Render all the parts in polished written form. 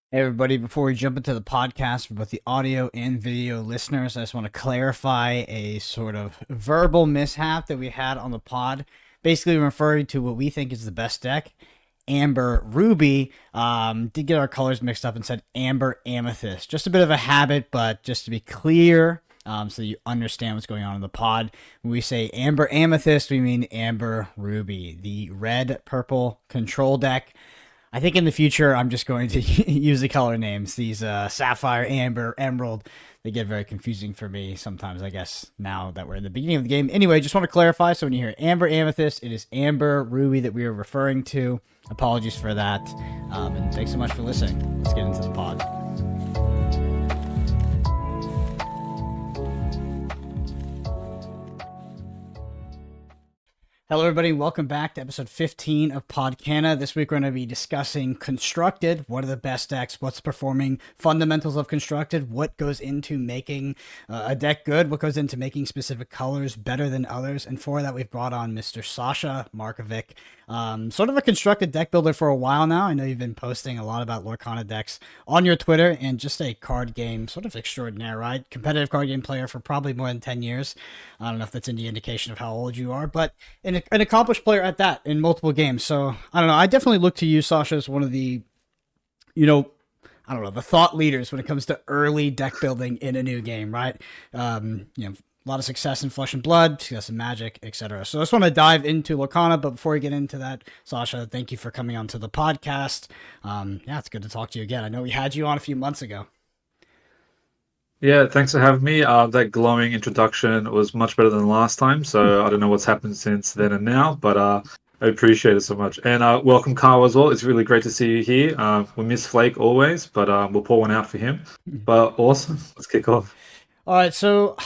Hey everybody, before we jump into the podcast for both the audio and video listeners, I just want to clarify a sort of verbal mishap that we had on the pod, basically referring to what we think is the best deck, Amber Ruby. Did get our colors mixed up and said Amber Amethyst. Just a bit of a habit, but just to be clear, so you understand what's going on in the pod. When we say Amber Amethyst, we mean Amber Ruby, the red purple control deck. I think in the future, I'm just going to use the color names. These Sapphire, Amber, Emerald, they get very confusing for me sometimes, I guess, now that we're in the beginning of the game. Anyway, just want to clarify. So when you hear Amber Amethyst, it is Amber Ruby that we are referring to. Apologies for that. And thanks so much for listening. Let's get into the pod. Hello, everybody. Welcome back to episode 15 of Podcana. This week, we're going to be discussing Constructed. What are the best decks? What's performing? Fundamentals of Constructed. What goes into making a deck good? What goes into making specific colors better than others? And for that, we've brought on Mr. Sasha Markovic, sort of a Constructed deck builder for a while now. I know you've been posting a lot about Lorcana decks on your Twitter, and just a card game sort of extraordinaire, right? Competitive card game player for probably more than 10 years. I don't know if that's any indication of how old you are, but an accomplished player at that in multiple games. So I don't know. I definitely look to you, Sasha, as one of the, I don't know, the thought leaders when it comes to early deck building in a new game, right? A lot of success in Flesh and Blood, success in Magic, etc. So I just want to dive into Lorcana, but before we get into that, Sasha, thank you for coming on to the podcast. It's good to talk to you again. I know we had you on a few months ago. Yeah, thanks for having me. That glowing introduction was much better than last time, so I don't know what's happened since then and now, but I appreciate it so much. And welcome, Kawa, as well. It's really great to see you here. We miss Flake always, but we'll pour one out for him. But awesome. Let's kick off. All right, so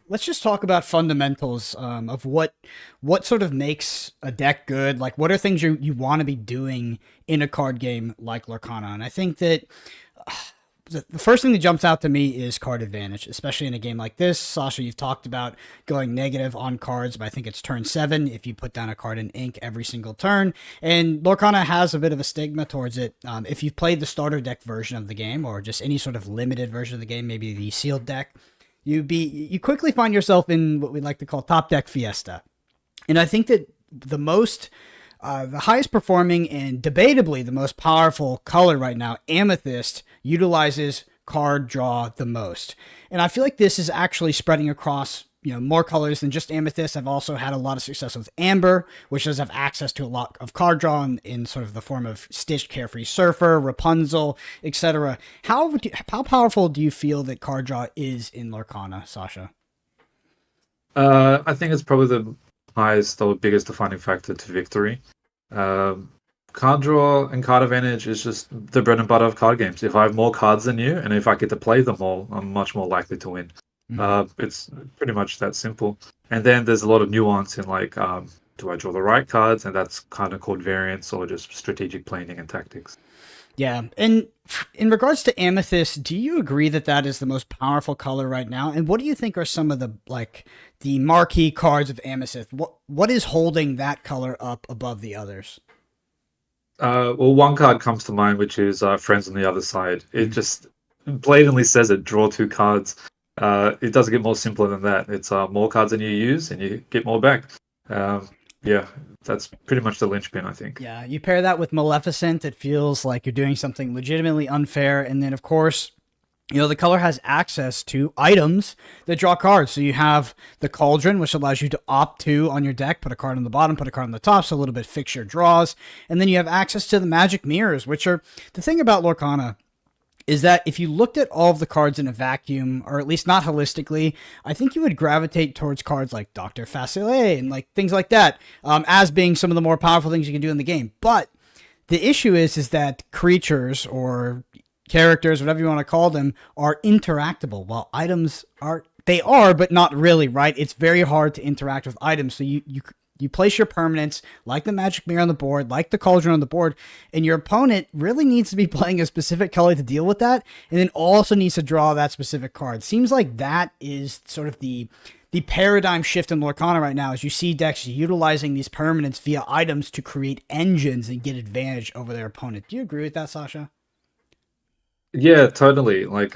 let's just talk about fundamentals of what sort of makes a deck good. Like, what are things you want to be doing in a card game like Lorcana? And I think that the first thing that jumps out to me is card advantage, especially in a game like this. Sasha, you've talked about going negative on cards, but I think it's turn 7 if you put down a card in ink every single turn. And Lorcana has a bit of a stigma towards it. If you've played the starter deck version of the game, or just any sort of limited version of the game, maybe the sealed deck, you quickly find yourself in what we like to call top deck fiesta. And I think that the highest performing and debatably the most powerful color right now, Amethyst, utilizes card draw the most. And I feel like this is actually spreading across more colors than just Amethyst. I've also had a lot of success with Amber, which does have access to a lot of card draw in sort of the form of Stitched Carefree Surfer, Rapunzel, etc. How powerful do you feel that card draw is in Lorcana, Sasha? I think it's probably the highest or biggest defining factor to victory. Card draw and card advantage is just the bread and butter of card games. If I have more cards than you, and if I get to play them all, I'm much more likely to win. It's pretty much that simple. And then there's a lot of nuance in do I draw the right cards? And that's kind of called variance or just strategic planning and tactics. Yeah, and in regards to Amethyst, do you agree that that is the most powerful color right now? And what do you think are some of the marquee cards of Amethyst? What is holding that color up above the others? Well, one card comes to mind, which is Friends on the Other Side. It just blatantly says it, draw 2 cards. It doesn't get more simpler than that. It's more cards than you use, and you get more back. Yeah, that's pretty much the linchpin, I think. Yeah, you pair that with Maleficent, it feels like you're doing something legitimately unfair. And then, of course, the color has access to items that draw cards. So you have the Cauldron, which allows you to opt to on your deck, put a card on the bottom, put a card on the top, so a little bit fix your draws. And then you have access to the Magic Mirrors, which are the thing about Lorcana is that if you looked at all of the cards in a vacuum, or at least not holistically, I think you would gravitate towards cards like Dr. Facile and things like that as being some of the more powerful things you can do in the game. But the issue is that creatures or characters, whatever you want to call them, are interactable, while items are, but not really, right? It's very hard to interact with items, so you place your permanents, like the Magic Mirror on the board, like the Cauldron on the board, and your opponent really needs to be playing a specific color to deal with that, and then also needs to draw that specific card. Seems like that is sort of the paradigm shift in Lorcana right now, as you see decks utilizing these permanents via items to create engines and get advantage over their opponent. Do you agree with that, Sasha? Yeah, totally. Like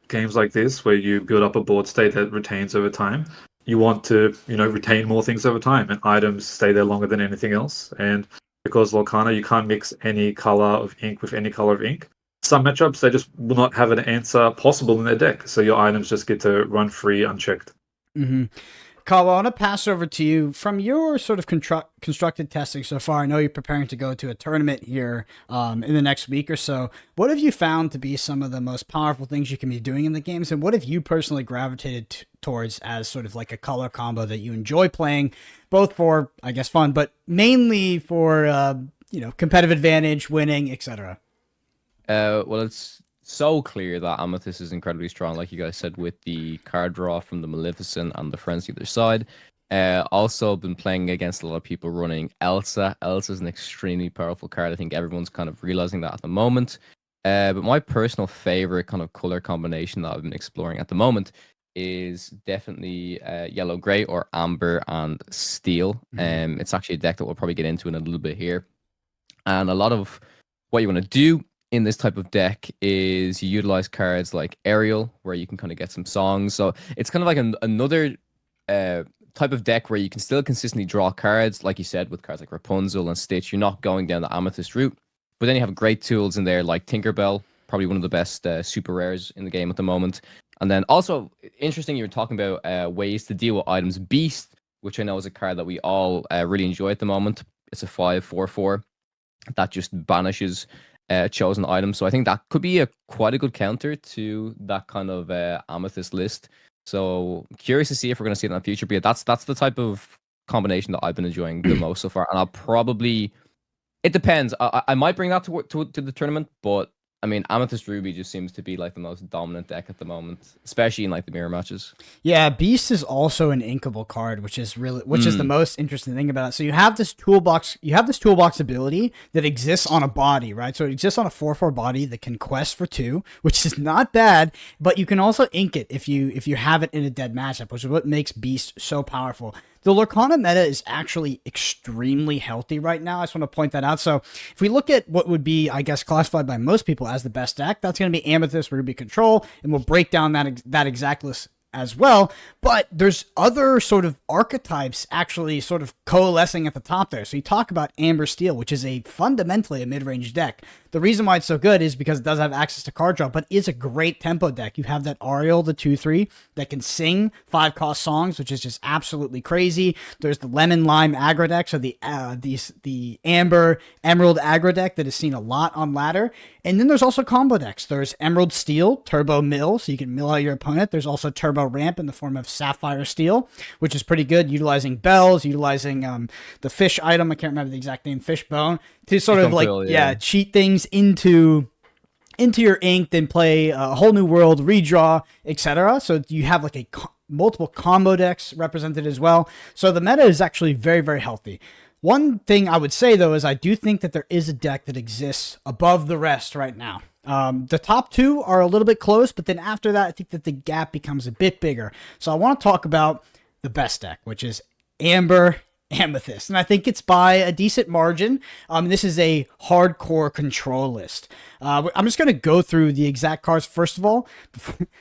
games like this where you build up a board state that retains over time. You want to, retain more things over time, and items stay there longer than anything else. And because Lorcana, you can't mix any color of ink with any color of ink. Some matchups they just will not have an answer possible in their deck, so your items just get to run free unchecked. Mm-hmm. Kawa, I want to pass over to you. From your sort of constructed testing so far, I know you're preparing to go to a tournament here in the next week or so. What have you found to be some of the most powerful things you can be doing in the games? And what have you personally gravitated towards as sort of like a color combo that you enjoy playing, both for, I guess, fun, but mainly for, competitive advantage, winning, etc.? Well, it's so clear that Amethyst is incredibly strong, like you guys said, with the card draw from the Maleficent and the Frenzy other side. Also been playing against a lot of people running Elsa. Elsa is an extremely powerful card. I think everyone's kind of realizing that at the moment. But my personal favorite kind of color combination that I've been exploring at the moment is definitely yellow gray or amber and steel. It's actually a deck that we'll probably get into in a little bit here. And a lot of what you want to do in this type of deck is you utilize cards like Ariel, where you can kind of get some songs. So it's kind of like another type of deck where you can still consistently draw cards, like you said, with cards like Rapunzel and Stitch. You're not going down the Amethyst route, but then you have great tools in there like Tinkerbell, probably one of the best super rares in the game at the moment. And then also, interesting, you were talking about ways to deal with items. Beast, which I know is a card that we all really enjoy at the moment. It's a 5/4/4 that just banishes chosen item. So I think that could be quite a good counter to that kind of Amethyst list. So curious to see if we're going to see it in the future. But yeah, that's the type of combination that I've been enjoying the most so far. And I'll probably, it depends. I might bring that to the tournament, but I mean, Amethyst Ruby just seems to be like the most dominant deck at the moment, especially in like the mirror matches. Yeah, Beast is also an inkable card, which is the most interesting thing about it. So you have this toolbox ability that exists on a body, right? So it exists on a 4/4 body that can quest for 2, which is not bad, but you can also ink it if you have it in a dead matchup, which is what makes Beast so powerful. The Lorcana meta is actually extremely healthy right now. I just want to point that out. So if we look at what would be, I guess, classified by most people as the best deck, that's going to be Amethyst, Ruby, Control, and we'll break down that exact list as well. But there's other sort of archetypes actually sort of coalescing at the top there. So you talk about Amber Steel, which is fundamentally a mid-range deck. The reason why it's so good is because it does have access to card draw, but is a great tempo deck. You have that Ariel, the 2/3, that can sing 5-cost songs, which is just absolutely crazy. There's the Lemon Lime aggro deck, so the Amber Emerald aggro deck that is seen a lot on ladder. And then there's also combo decks. There's Emerald Steel, Turbo Mill, so you can mill out your opponent. There's also Turbo Ramp in the form of Sapphire Steel, which is pretty good, utilizing bells, utilizing the fish item. I can't remember the exact name, fish bone, to sort of like, cheat things into your ink, then play a whole new world, redraw, etc. So you have like multiple combo decks represented as well. So the meta is actually very, very healthy. One thing I would say, though, is I do think that there is a deck that exists above the rest right now. The top 2 are a little bit close, but then after that, I think that the gap becomes a bit bigger. So I want to talk about the best deck, which is Amber Amethyst, and I think it's by a decent margin. This is a hardcore control list. I'm just going to go through the exact cards. First of all,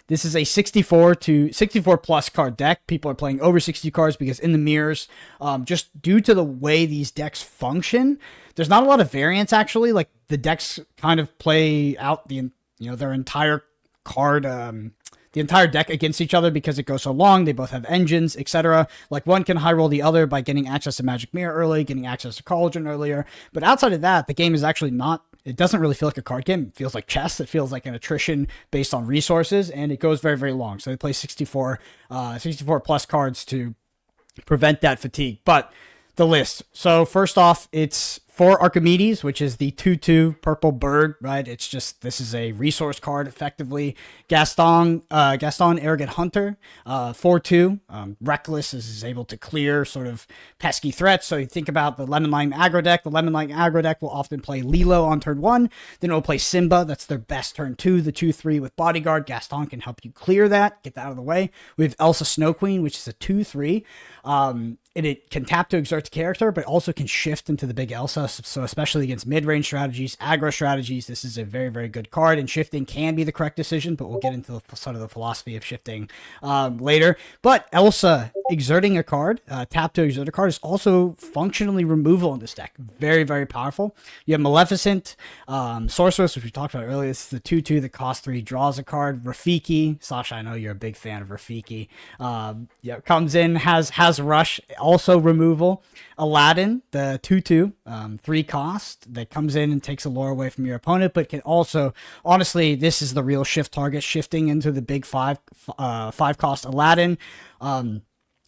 this is a 64 plus card deck. People are playing over 60 cards because in the mirrors, just due to the way these decks function, there's not a lot of variance actually. Like the decks kind of play out their entire card, the entire deck against each other because it goes so long. They both have engines, etc. Like one can high roll the other by getting access to Magic Mirror early, getting access to Collagen earlier. But outside of that, the game is actually not, it doesn't really feel like a card game. It feels like chess. It feels like an attrition based on resources, and it goes very, very long. So they play 64 plus cards to prevent that fatigue. But the list. So first off, it's for Archimedes, which is the 2/2 purple bird, right? It's just, this is a resource card effectively. Gaston, Arrogant Hunter, 4/2. Reckless is able to clear sort of pesky threats. So you think about the Lemon Lime aggro deck. The Lemon Lime aggro deck will often play Lilo on turn 1. Then it will play Simba. That's their best turn 2, the 2/3 with Bodyguard. Gaston can help you clear that, get that out of the way. We have Elsa Snow Queen, which is a 2/3. it can tap to exert the character, but also can shift into the big Elsa. So especially against mid-range strategies, aggro strategies, this is a very, very good card. And shifting can be the correct decision, but we'll get into the, sort of the philosophy of shifting later. But Elsa exerting a card, tap to exert a card, is also functionally removal in this deck. Very, very powerful. You have Maleficent, Sorceress, which we talked about earlier. This is the 2/2 that costs 3, draws a card. Rafiki, Sasha, I know you're a big fan of Rafiki. Comes in, has Rush, also removal. Aladdin, the 2/2, 3 cost, that comes in and takes a lore away from your opponent, but can also, honestly, this is the real shift target, shifting into the big 5 cost Aladdin.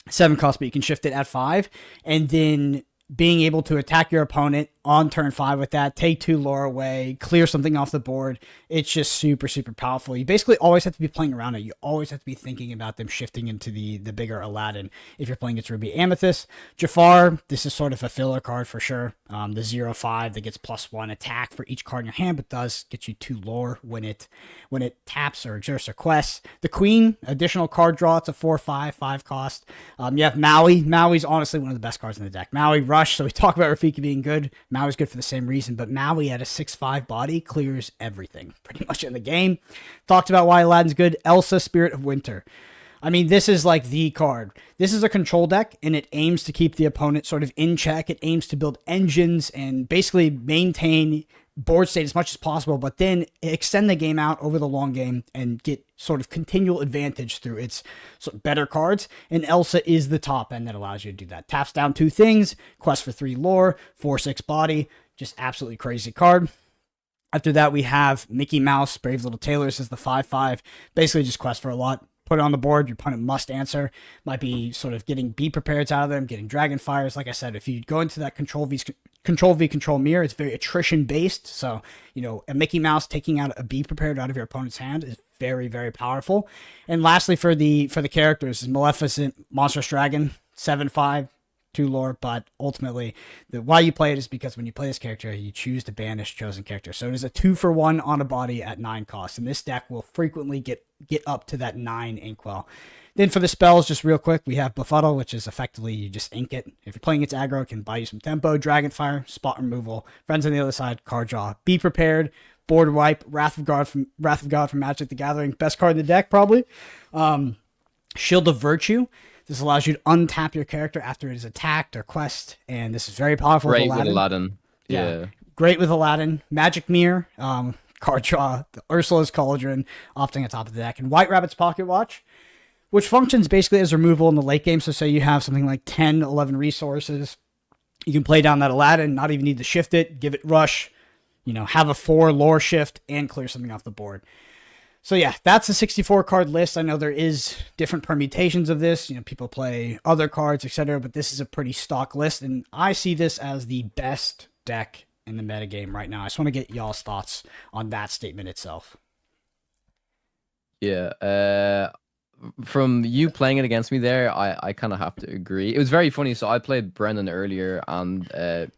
7 cost, but you can shift it at 5, and then being able to attack your opponent on turn 5 with that, take 2 lore away, clear something off the board. It's just super, super powerful. You basically always have to be playing around it. You always have to be thinking about them shifting into the bigger Aladdin if you're playing against Ruby Amethyst. Jafar, this is sort of a filler card for sure. The 0/5 that gets +1 attack for each card in your hand, but does get you 2 lore when it taps or exerts or quests. The Queen, additional card draw. It's a 4/5, 5 cost. You have Maui. Maui's honestly one of the best cards in the deck. Maui Rush, so we talk about Rafiki being good. Maui's good for the same reason, but Maui at a 6/5 body clears everything pretty much in the game. Talked about why Aladdin's good. Elsa, Spirit of Winter. I mean, this is like the card. This is a control deck, and it aims to keep the opponent sort of in check. It aims to build engines and basically maintain board state as much as possible, but then extend the game out over the long game and get sort of continual advantage through its sort of better cards. And Elsa is the top end that allows you to do that. Taps down 2 things, quest for 3 lore, 4/6 body, just absolutely crazy card. After that, we have Mickey Mouse, Brave Little Tailor. This is the 5/5, basically just quest for a lot. Put it on the board, your opponent must answer. Might be sort of getting Be Prepared out of them, getting Dragon Fires. Like I said, if you go into that Control Mirror, it's very attrition based. So, a Mickey Mouse taking out a Be Prepared out of your opponent's hand is very, very powerful. And lastly, for the characters, is Maleficent, Monstrous Dragon, 7/5, 2 lore, but ultimately why you play it is because when you play this character, you choose to banish chosen character. So it is a 2-for-1 on a body at 9 cost, and this deck will frequently get up to that 9 inkwell. Then for the spells, just real quick, we have Befuddle, which is effectively you just ink it. If you're playing against aggro, it can buy you some tempo. Dragonfire, spot removal. Friends on the other side, card draw. Be Prepared, board wipe. Wrath of God from Magic the Gathering, best card in the deck probably. Shield of Virtue. This allows you to untap your character after it is attacked or quest, and this is very powerful. Great with Aladdin. Yeah. Great with Aladdin. Magic Mirror, card draw, the Ursula's Cauldron, opting on top of the deck, and White Rabbit's Pocket Watch, which functions basically as removal in the late game. So say you have something like 10, 11 resources, you can play down that Aladdin, not even need to shift it, give it Rush, have a 4 lore shift, and clear something off the board. So yeah, that's a 64 card list. I know there is different permutations of this. People play other cards, etc., but this is a pretty stock list, and I see this as the best deck in the metagame right now. I just want to get y'all's thoughts on that statement itself. Yeah, from you playing it against me there, I kind of have to agree. It was very funny. So I played Brendan earlier, and it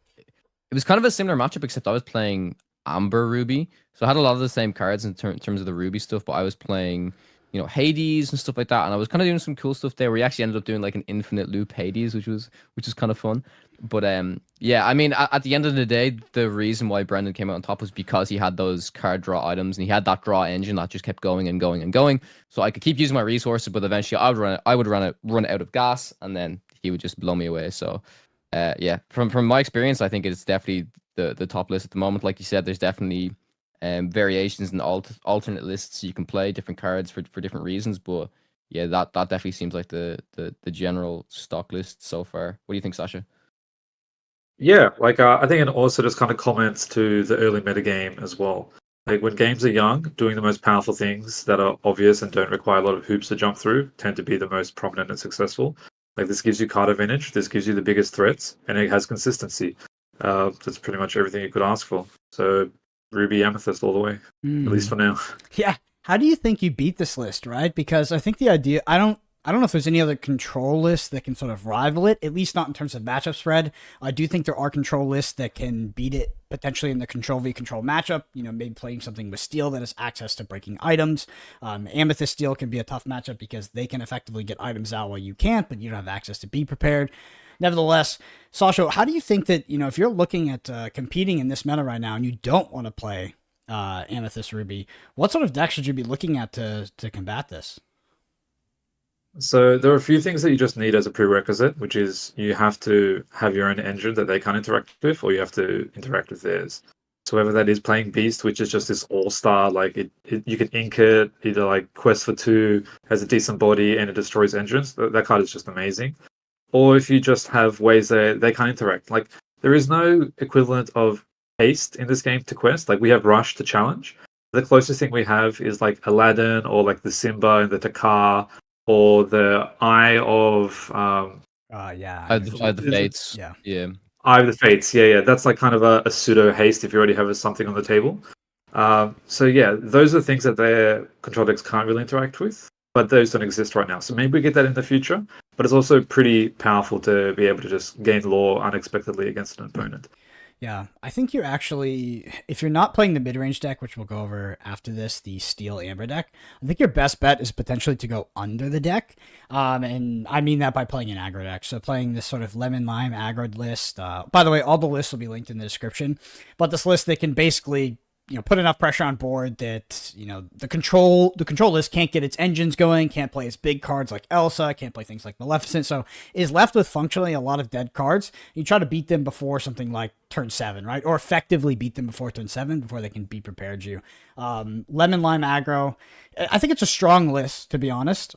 was kind of a similar matchup, except I was playing Amber Ruby, so I had a lot of the same cards in terms of the Ruby stuff, but I was playing Hades and stuff like that, and I was kind of doing some cool stuff there. We actually ended up doing like an infinite loop Hades, which was kind of fun. But yeah, I mean, at the end of the day, the reason why Brendan came out on top was because he had those card draw items, and he had that draw engine that just kept going and going and going. So I could keep using my resources, but eventually I would run out of gas, and then he would just blow me away. So yeah, from my experience, I think it's definitely the top list at the moment. Like you said, there's definitely variations and alternate lists you can play different cards for different reasons, but yeah, that definitely seems like the general stock list so far. What do you think, Sasha? Yeah, I think it also just kind of comments to the early metagame as well. Like when games are young, doing the most powerful things that are obvious and don't require a lot of hoops to jump through tend to be the most prominent and successful. Like this gives you card advantage, this gives you the biggest threats, and it has consistency. That's pretty much everything you could ask for. So Ruby Amethyst all the way, at least for now. Yeah. How do you think you beat this list, right? Because I think the idea, I don't know if there's any other control list that can sort of rival it, at least not in terms of matchup spread. I do think there are control lists that can beat it potentially in the control v control matchup. Maybe playing something with steel that has access to breaking items. Amethyst steel can be a tough matchup because they can effectively get items out while you can't, but you don't have access to Be Prepared. Nevertheless, Sasha, how do you think that, if you're looking at competing in this meta right now and you don't want to play Amethyst Ruby, what sort of deck should you be looking at to combat this? So there are a few things that you just need as a prerequisite, which is you have to have your own engine that they can't interact with, or you have to interact with theirs. So whether that is playing Beast, which is just this all-star, like you can ink it, either like Quest for 2, has a decent body, and it destroys engines. That card is just amazing. Or if you just have ways that they can't interact. Like, there is no equivalent of haste in this game to Quest. Like, we have Rush to challenge. The closest thing we have is like Aladdin, or like the Simba and the Takar, or the Eye of Yeah. the Fates. Yeah. Yeah. Eye of the Fates. Yeah. That's like kind of a pseudo haste if you already have something on the table. So yeah, those are things that their control decks can't really interact with, but those don't exist right now. So maybe we get that in the future, but it's also pretty powerful to be able to just gain lore unexpectedly against an opponent. Yeah, I think you're actually, if you're not playing the mid-range deck, which we'll go over after this, the Steel Amber deck, I think your best bet is potentially to go under the deck. And I mean that by playing an aggro deck. So playing this sort of lemon lime aggro list. By the way, all the lists will be linked in the description. But this list, they can basically put enough pressure on board that, the control list can't get its engines going, can't play its big cards like Elsa, can't play things like Maleficent, so is left with functionally a lot of dead cards. You try to beat them before something like turn 7, right? Or effectively beat them before turn 7, before they can be prepared you. Lemon Lime aggro, I think it's a strong list, to be honest.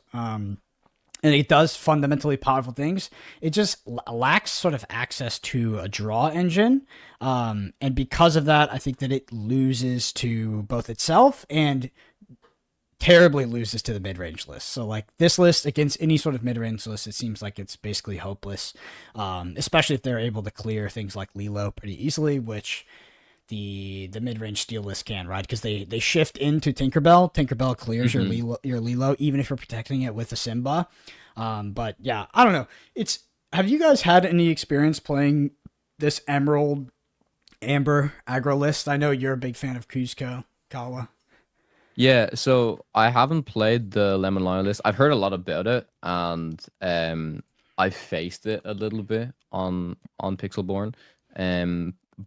And it does fundamentally powerful things. It just lacks sort of access to a draw engine. And because of that, I think that it loses to both itself and terribly loses to the mid-range list. So like this list against any sort of mid-range list, it seems like it's basically hopeless. Especially if they're able to clear things like Lilo pretty easily, which the mid-range steel list can, right? Because they shift into Tinkerbell. Tinkerbell clears your Lilo, even if you're protecting it with a Simba. But yeah, I don't know. Have you guys had any experience playing this Emerald Amber aggro list? I know you're a big fan of Cusco, Kawa. Yeah, so I haven't played the Lemon Lime list. I've heard a lot about it, and I've faced it a little bit on Pixelborn.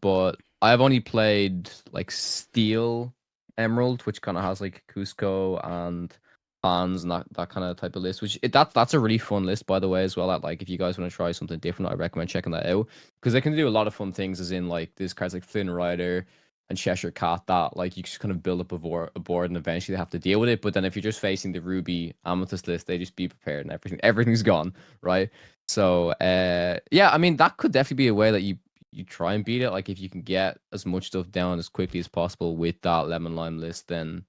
But I've only played like Steel Emerald, which kind of has like Cusco and Hans and that kind of type of list. Which that's a really fun list, by the way, as well. That like if you guys want to try something different, I recommend checking that out because they can do a lot of fun things. As in like these cards like Flynn Rider and Cheshire Cat that like you just kind of build up a board and eventually they have to deal with it. But then if you're just facing the Ruby Amethyst list, they just be prepared and everything's gone, right? So yeah, I mean that could definitely be a way that you try and beat it. Like if you can get as much stuff down as quickly as possible with that lemon lime list, then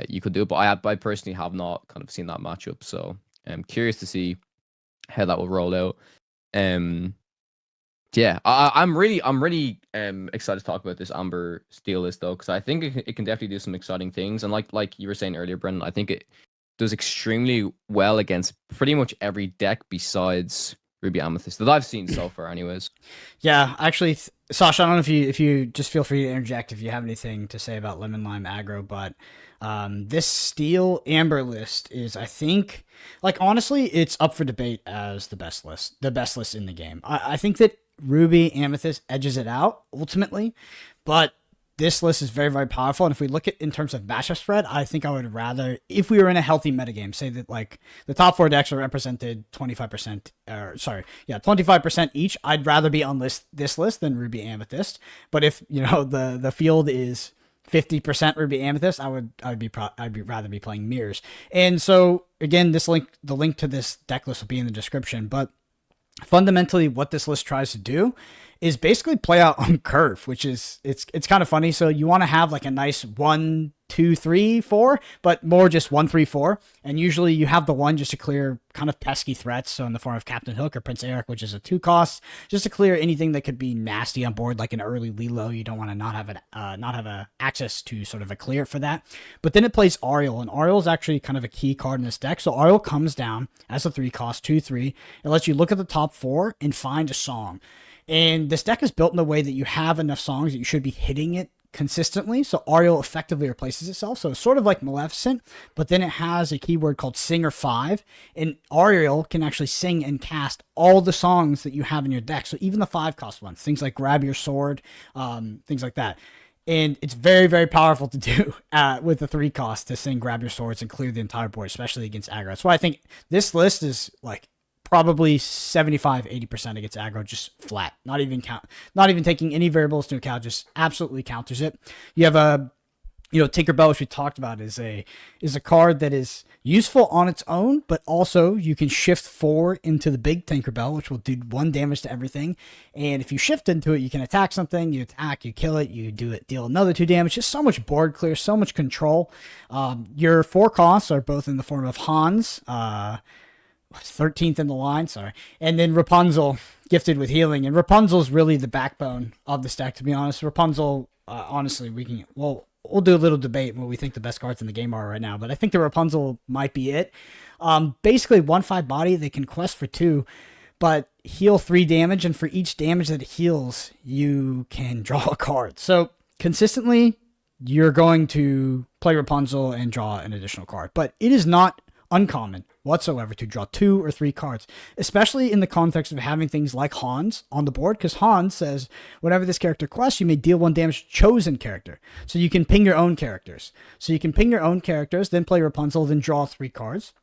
you could do it. But I personally have not kind of seen that matchup, so I'm curious to see how that will roll out. Yeah, I'm really excited to talk about this Amber Steel list though, because I think it can definitely do some exciting things. And like you were saying earlier, Brendan, I think it does extremely well against pretty much every deck besides Ruby Amethyst that I've seen so far, anyways. Yeah, actually, Sasha, I don't know if you just feel free to interject if you have anything to say about Lemon Lime aggro, but this Steel Amber list is, I think, like honestly, it's up for debate as the best list in the game. I think that Ruby Amethyst edges it out ultimately, but this list is very, very powerful. And if we look at in terms of matchup spread, I think I would rather, if we were in a healthy metagame, say that like the top 4 decks are represented 25%, 25% each. I'd rather be on this list than Ruby Amethyst. But if the field is 50% Ruby Amethyst, I'd rather be playing Mirrors. And so again, the link to this deck list will be in the description. But fundamentally, what this list tries to do is basically play out on curve, which is it's kind of funny. So you want to have like a nice 1, 2, 3, 4, but more just 1, 3, 4. And usually you have the 1 just to clear kind of pesky threats. So in the form of Captain Hook or Prince Eric, which is a 2 cost, just to clear anything that could be nasty on board, like an early Lilo. You don't want to not have a access to sort of a clear for that. But then it plays Ariel, and Ariel is actually kind of a key card in this deck. So Ariel comes down as a 3 cost, 2, 3. It lets you look at the top 4 and find a song. And this deck is built in a way that you have enough songs that you should be hitting it consistently. So Ariel effectively replaces itself. So it's sort of like Maleficent, but then it has a keyword called Singer 5. And Ariel can actually sing and cast all the songs that you have in your deck. So even the 5-cost ones, things like Grab Your Sword, things like that. And it's very, very powerful to do with the 3-cost to sing Grab Your Swords and clear the entire board, especially against aggro. That's why I think this list is like probably 75-80% against aggro, just flat. Not even taking any variables into account, just absolutely counters it. You have a Tinkerbell, which we talked about, is a card that is useful on its own, but also you can shift 4 into the big Tinkerbell, which will do 1 damage to everything. And if you shift into it, you can attack something, you kill it, you deal another 2 damage. Just so much board clear, so much control. Your 4 costs are both in the form of Hans, 13th in the line, sorry, and then Rapunzel, gifted with healing. And Rapunzel's really the backbone of the deck, to be honest. Rapunzel, honestly, we'll do a little debate what we think the best cards in the game are right now, but I think the Rapunzel might be it. Basically, 1/5 body, they can quest for 2, but heal 3 damage, and for each damage that it heals, you can draw a card. So consistently, you're going to play Rapunzel and draw an additional card, but it is not uncommon whatsoever to draw 2 or 3 cards, especially in the context of having things like Hans on the board, because Hans says whenever this character quests, you may deal 1 damage to chosen character. So you can ping your own characters. Then play Rapunzel, then draw 3 cards,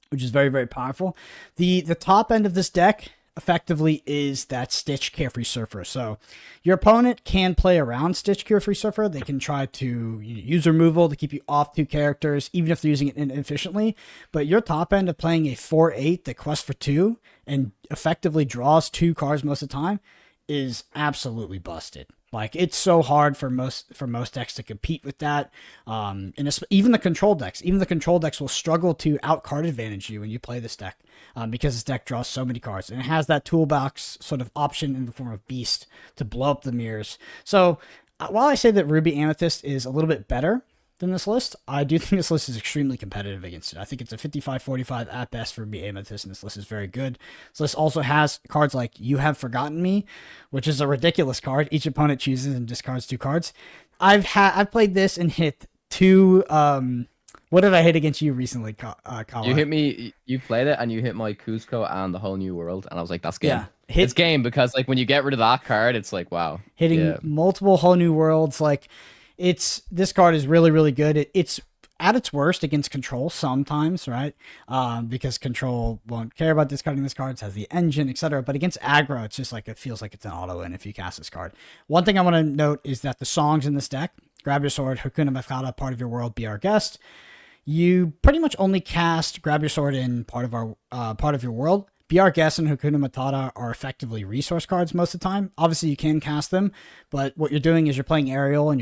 which is very, very powerful. The top end of this deck effectively is that Stitch Carefree Surfer. So your opponent can play around Stitch Carefree Surfer. They can try to use removal to keep you off 2 characters, even if they're using it inefficiently. But your top end of playing a 4/8 that quests for 2 and effectively draws 2 cards most of the time is absolutely busted. Like, it's so hard for most decks to compete with that. And even the control decks will struggle to out card advantage you when you play this deck, because this deck draws so many cards, and it has that toolbox sort of option in the form of Beast to blow up the mirrors. So while I say that Ruby Amethyst is a little bit better than this list, I do think this list is extremely competitive against it. I think it's a 55-45 at best for Ruby Amethyst, and this list is very good. This list also has cards like You Have Forgotten Me, which is a ridiculous card. Each opponent chooses and discards 2 cards. I've played this and hit 2. What did I hit against you recently, Kawa? You hit me. You played it, and you hit my Cusco and the Whole New World, and I was like, "That's game." Yeah, it's game, because like when you get rid of that card, it's like, wow, hitting multiple Whole New Worlds. Like, this card is really, really good. It's at its worst against control sometimes, right? Because control won't care about discarding this card. It has the engine, etc. But against aggro, it's just like, it feels like it's an auto win if you cast this card. One thing I want to note is that the songs in this deck, Grab Your Sword, Hakuna Matata, Part of Your World, Be Our Guest, you pretty much only cast Grab Your Sword in Part of Your World. Be Our Guest and Hakuna Matata are effectively resource cards most of the time. Obviously, you can cast them, but what you're doing is you're playing Ariel, and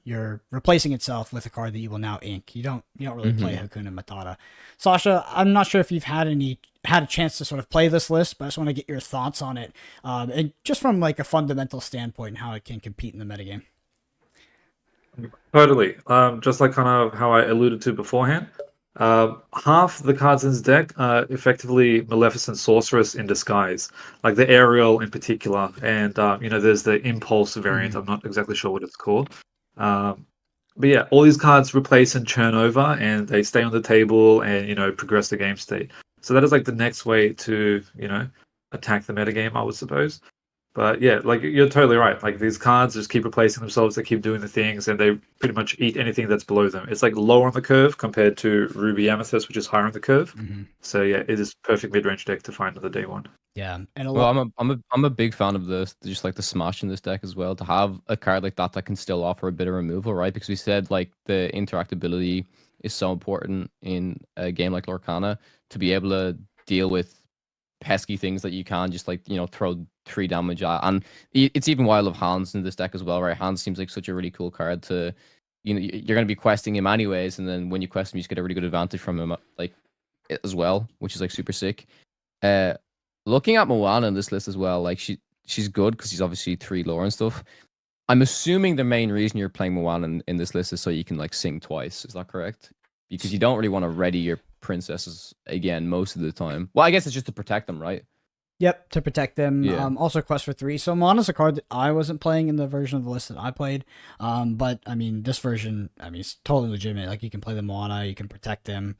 you're replacing itself with a card that you will now ink. You don't really play Hakuna Matata. Sasha, I'm not sure if you've had a chance to sort of play this list, but I just want to get your thoughts on it, and just from like a fundamental standpoint and how it can compete in the metagame. Totally. Just like kind of how I alluded to beforehand, half the cards in this deck are effectively Maleficent Sorceress in disguise, like the Ariel in particular, and there's the Impulse variant. I'm not exactly sure what it's called. But yeah, all these cards replace and churn over, and they stay on the table and progress the game state. So that is like the next way to attack the metagame, I would suppose. But yeah, like, you're totally right. Like, these cards just keep replacing themselves. They keep doing the things, and they pretty much eat anything that's below them. It's like lower on the curve compared to Ruby Amethyst, which is higher on the curve. So yeah, it is perfect mid-range deck to find on the day one. Yeah, and I'm a big fan of this, just like the smash in this deck as well. To have a card like that can still offer a bit of removal, right? Because we said like the interactability is so important in a game like Lorcana, to be able to deal with pesky things that you can just throw 3 damage at. And it's even why I love Hans in this deck as well, right? Hans seems like such a really cool card to, you're going to be questing him anyways, and then when you quest him, you just get a really good advantage from him, like, as well, which is like super sick. Looking at Moana in this list as well, like, she's good because she's obviously 3 lore and stuff. I'm assuming the main reason you're playing Moana in this list is so you can like sing twice. Is that correct? Because you don't really want to ready your princesses again most of the time. Well, I guess it's just to protect them, right? Yep, to protect them. Yeah. Also, Quest for 3. So Moana's a card that I wasn't playing in the version of the list that I played. But I mean, this version, I mean, it's totally legitimate. Like, you can play the Moana, you can protect them,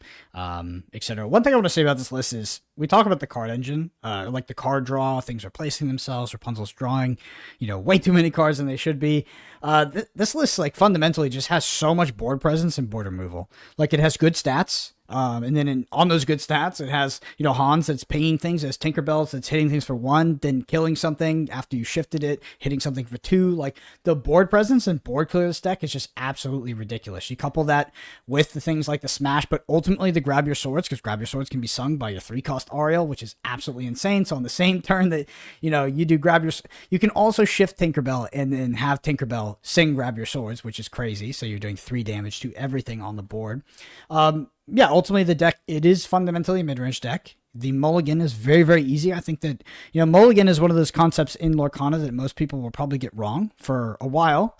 etc. One thing I want to say about this list is we talk about the card engine, like the card draw, things are placing themselves, Rapunzel's drawing, way too many cards than they should be. This list, like, fundamentally just has so much board presence and board removal. Like, it has good stats. And then on those good stats, it has, Hans that's pinging things, it has Tinkerbells that's hitting things for 1, then killing something after you shifted it, hitting something for 2. Like, the board presence and board clear of this deck is just absolutely ridiculous. You couple that with the things like the Smash, but ultimately the Grab Your Swords, because Grab Your Swords can be sung by your 3-cost Ariel, which is absolutely insane. So on the same turn that, you do Grab Your... You can also shift Tinkerbell and then have Tinkerbell sing Grab Your Swords, which is crazy. So you're doing 3 damage to everything on the board. Yeah, ultimately the deck, it is fundamentally a mid-range deck. The mulligan is very, very easy. I think that, mulligan is one of those concepts in Lorcana that most people will probably get wrong for a while,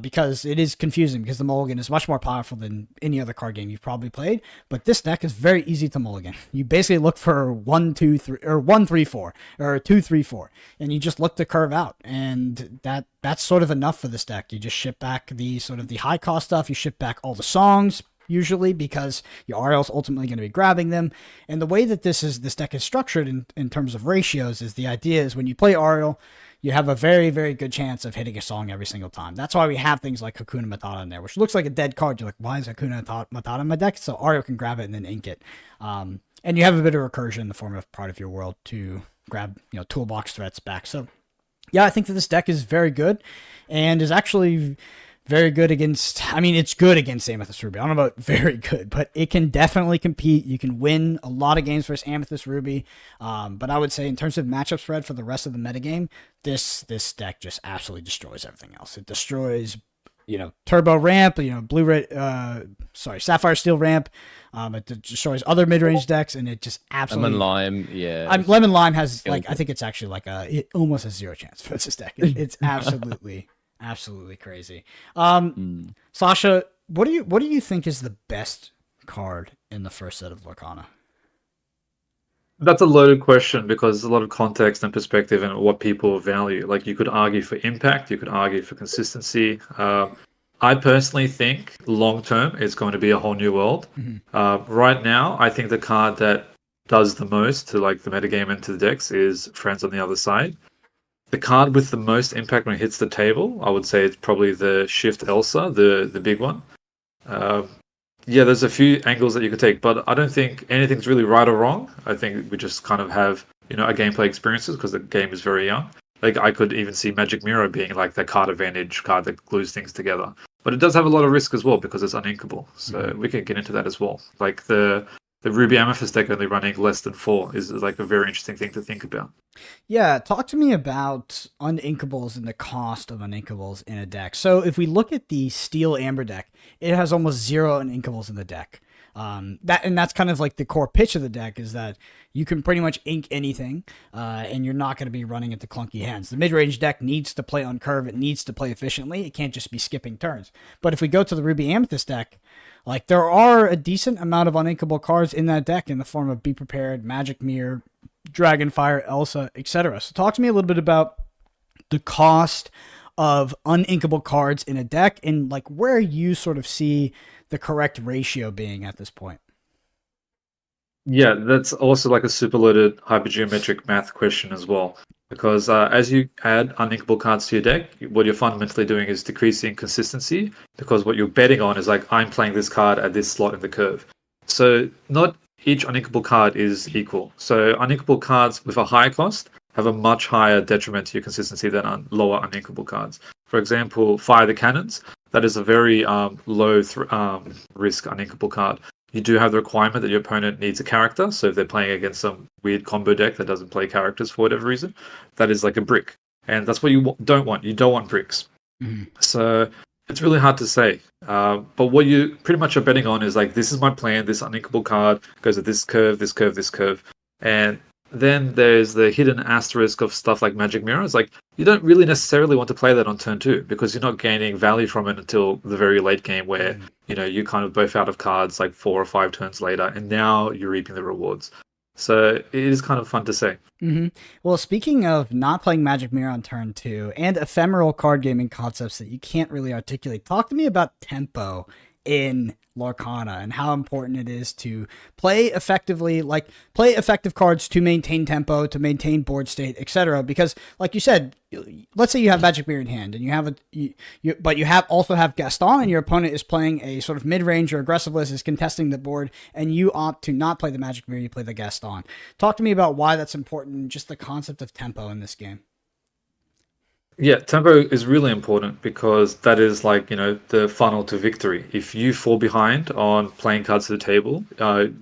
because it is confusing, because the mulligan is much more powerful than any other card game you've probably played. But this deck is very easy to mulligan. You basically look for 1, 2, 3, or 1, 3, 4, or 2, 3, 4, and you just look to curve out, and that's sort of enough for this deck. You just ship back the sort of the high cost stuff. You ship back all the songs, usually, because your Ariel's ultimately going to be grabbing them. And the way that this deck is structured in terms of ratios is, the idea is when you play Ariel, you have a very, very good chance of hitting a song every single time. That's why we have things like Hakuna Matata in there, which looks like a dead card. You're like, why is Hakuna Matata in my deck? So Ariel can grab it and then ink it. And you have a bit of recursion in the form of part of your world to grab, toolbox threats back. So yeah, I think that this deck is very good and is actually very good against, it's good against Amethyst Ruby. I don't know about very good, but it can definitely compete. You can win a lot of games versus Amethyst Ruby. But I would say in terms of matchup spread for the rest of the metagame, this deck just absolutely destroys everything else. It destroys, Turbo Ramp, Sapphire Steel Ramp. It destroys other mid-range decks, and it just absolutely... Lemon Lime, yeah. Lemon Lime has, I think it's actually it almost has 0 chance for this deck. It's absolutely... absolutely crazy. Sasha, what do you think is the best card in the first set of Lorcana? That's a loaded question, because there's a lot of context and perspective and what people value. Like, you could argue for impact, you could argue for consistency. I personally think long term it's going to be a whole new world. Right now, I think the card that does the most to like the metagame and to the decks is Friends on the Other Side. The card with the most impact when it hits the table, I would say it's probably the Shift Elsa, the big one. Yeah, there's a few angles that you could take, but I don't think anything's really right or wrong. I think we just kind of have, our gameplay experiences, because the game is very young. Like, I could even see Magic Mirror being like the card advantage card that glues things together. But it does have a lot of risk as well, because it's uninkable. So we can get into that as well. Like, the Ruby Amethyst deck only running less than 4 is like a very interesting thing to think about. Yeah, talk to me about uninkables and the cost of uninkables in a deck. So if we look at the Steel Amber deck, it has almost 0 uninkables in the deck. That's kind of like the core pitch of the deck, is that you can pretty much ink anything, and you're not going to be running into clunky hands. The mid-range deck needs to play on curve. It needs to play efficiently. It can't just be skipping turns. But if we go to the Ruby Amethyst deck, like, there are a decent amount of uninkable cards in that deck in the form of Be Prepared, Magic Mirror, Dragonfire, Elsa, etc. So talk to me a little bit about the cost of uninkable cards in a deck, and like where you sort of see the correct ratio being at this point. Yeah, that's also like a super loaded hypergeometric math question as well. Because as you add uninkable cards to your deck, what you're fundamentally doing is decreasing consistency, because what you're betting on is like, I'm playing this card at this slot in the curve. So not each uninkable card is equal. So uninkable cards with a higher cost have a much higher detriment to your consistency than lower uninkable cards. For example, Fire the Cannons, that is a very low risk uninkable card. You do have the requirement that your opponent needs a character, so if they're playing against some weird combo deck that doesn't play characters for whatever reason, that is like a brick. And that's what you don't want. You don't want bricks. So it's really hard to say. But what you pretty much are betting on is like, this is my plan, this uninkable card goes at this curve, this curve, this curve. And then there's the hidden asterisk of stuff like Magic Mirror. It's like, you don't really necessarily want to play that on turn 2, because you're not gaining value from it until the very late game, where you're kind of both out of cards like 4 or 5 turns later, and now you're reaping the rewards. So it is kind of fun to say. Well, speaking of not playing Magic Mirror on turn 2 and ephemeral card gaming concepts that you can't really articulate, talk to me about tempo in Lorcana and how important it is to play effectively, like play effective cards to maintain tempo, to maintain board state, etc. Because, like you said, let's say you have Magic Mirror in hand and you have but you also have Gaston, and your opponent is playing a sort of mid-range or aggressive list, is contesting the board, and you opt to not play the Magic Mirror, you play the Gaston. Talk to me about why that's important, just the concept of tempo in this game. Yeah, tempo is really important because that is like, the funnel to victory. If you fall behind on playing cards to the table,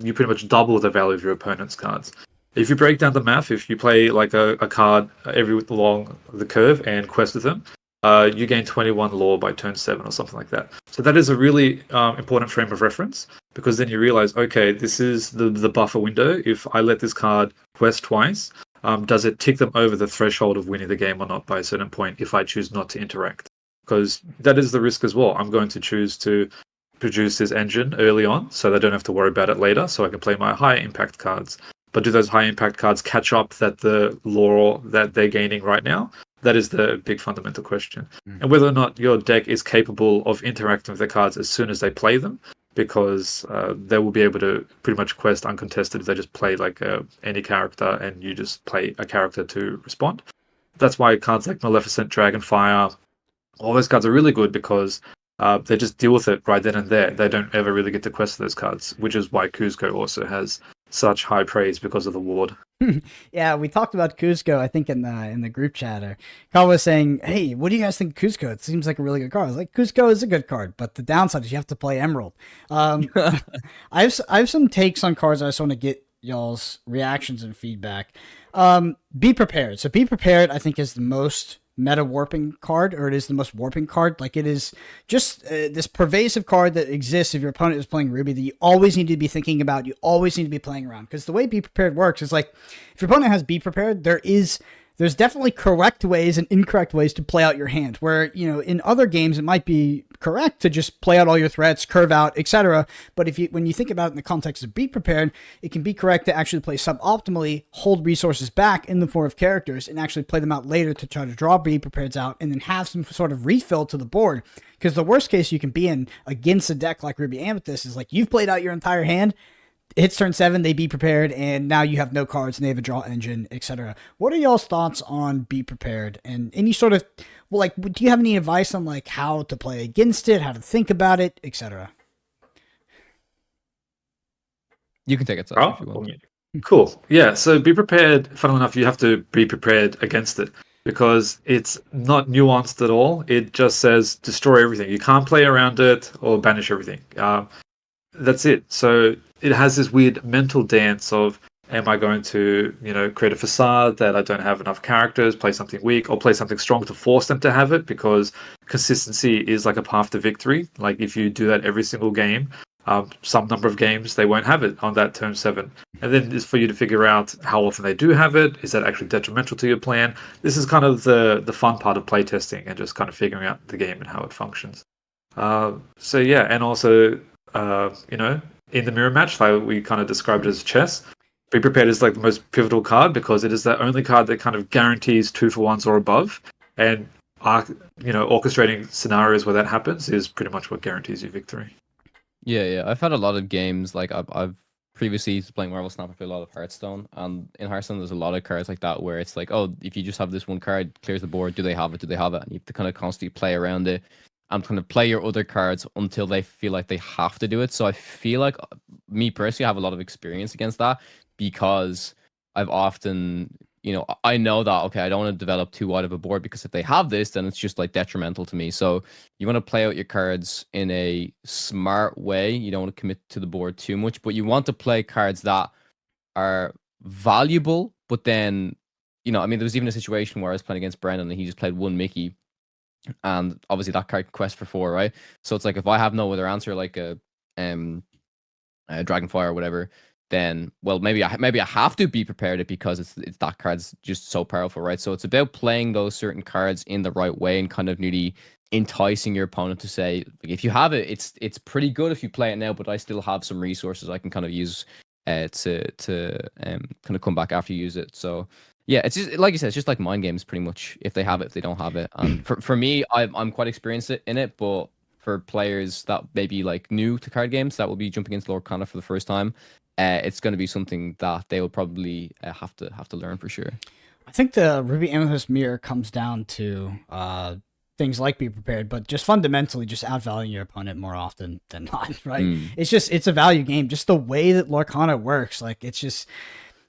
you pretty much double the value of your opponent's cards. If you break down the math, if you play like a card every along the curve and quest with them, you gain 21 lore by turn 7 or something like that. So that is a really important frame of reference, because then you realize, okay, this is the buffer window. If I let this card quest twice, does it tick them over the threshold of winning the game or not by a certain point if I choose not to interact? Because that is the risk as well. I'm going to choose to produce this engine early on so that I don't have to worry about it later, so I can play my high impact cards. But do those high impact cards catch up that the lore that they're gaining right now? That is the big fundamental question. And whether or not your deck is capable of interacting with the cards as soon as they play them, because they will be able to pretty much quest uncontested if they just play like any character and you just play a character to respond. That's why cards like Maleficent, Dragonfire, all those cards are really good, because they just deal with it right then and there. They don't ever really get to quest those cards, which is why Kuzco also has such high praise because of the ward. Yeah, we talked about Kuzco, I think, in the group chat. Or Kawa was saying, "Hey, what do you guys think of Kuzco? It seems like a really good card." I was like, "Kuzco is a good card, but the downside is you have to play Emerald." I have some takes on cards. I just want to get y'all's reactions and feedback. Be prepared. So be prepared, I think, is the most meta warping card, or it is the most warping card. Like, it is just this pervasive card that exists if your opponent is playing Ruby, that you always need to be thinking about, you always need to be playing around. Because the way Be Prepared works is, like, if your opponent has Be Prepared, there's definitely correct ways and incorrect ways to play out your hand, where, in other games it might be correct to just play out all your threats, curve out, etc. But when you think about it in the context of Be Prepared, it can be correct to actually play suboptimally, hold resources back in the form of characters, and actually play them out later to try to draw Be Prepareds out, and then have some sort of refill to the board. Because the worst case you can be in against a deck like Ruby Amethyst is, like, you've played out your entire hand, hits turn 7, they Be Prepared, and now you have no cards and they have a draw engine, etc. What are y'all's thoughts on Be Prepared, and any sort of, do you have any advice on, like, how to play against it, how to think about it, etc.? You can take it, Sasha, if you want. Cool. Yeah, so Be Prepared, funnily enough, you have to be prepared against it, because it's not nuanced at all. It just says destroy everything. You can't play around it or banish everything. That's it. So it has this weird mental dance of, am I going to, create a facade that I don't have enough characters, play something weak, or play something strong to force them to have it? Because consistency is like a path to victory. Like, if you do that every single game, some number of games, they won't have it on that turn 7. And then it's for you to figure out how often they do have it. Is that actually detrimental to your plan? This is kind of the fun part of playtesting, and just kind of figuring out the game and how it functions. So yeah, and also, in the mirror match, like we kind of described it as chess, Be Prepared is like the most pivotal card, because it is the only card that kind of guarantees 2-for-1s or above. And orchestrating scenarios where that happens is pretty much what guarantees you victory. Yeah. I've had a lot of games, like I've previously playing Marvel Snap, I played a lot of Hearthstone, and in Hearthstone there's a lot of cards like that where it's like, oh, if you just have this one card, clears the board, do they have it? And you have to kind of constantly play around it and kind of play your other cards until they feel like they have to do it. So I feel like, me personally, I have a lot of experience against that, because I've often, I know that, okay, I don't want to develop too wide of a board, because if they have this, then it's just like detrimental to me. So you want to play out your cards in a smart way. You don't want to commit to the board too much, but you want to play cards that are valuable. But then, there was even a situation where I was playing against Brendan and he just played one Mickey, and obviously that card can quest for 4, right? So it's like, if I have no other answer, like a Dragonfire or whatever, then, well, maybe I have to Be Prepared it, because it's that card's just so powerful, right? So it's about playing those certain cards in the right way, and kind of nearly enticing your opponent to say, like, if you have it, it's pretty good if you play it now, but I still have some resources I can kind of use to kind of come back after you use it. So yeah, it's just like you said, it's just like mind games pretty much. If they have it, if they don't have it. And for me, I'm quite experienced in it, but for players that may be like new to card games that will be jumping into Lorcana for the first time, it's going to be something that they will probably have to learn for sure. I think the Ruby Amethyst mirror comes down to things like be prepared, but just fundamentally just outvaluing your opponent more often than not, right? It's a value game. Just the way that Lorcana works, like it's just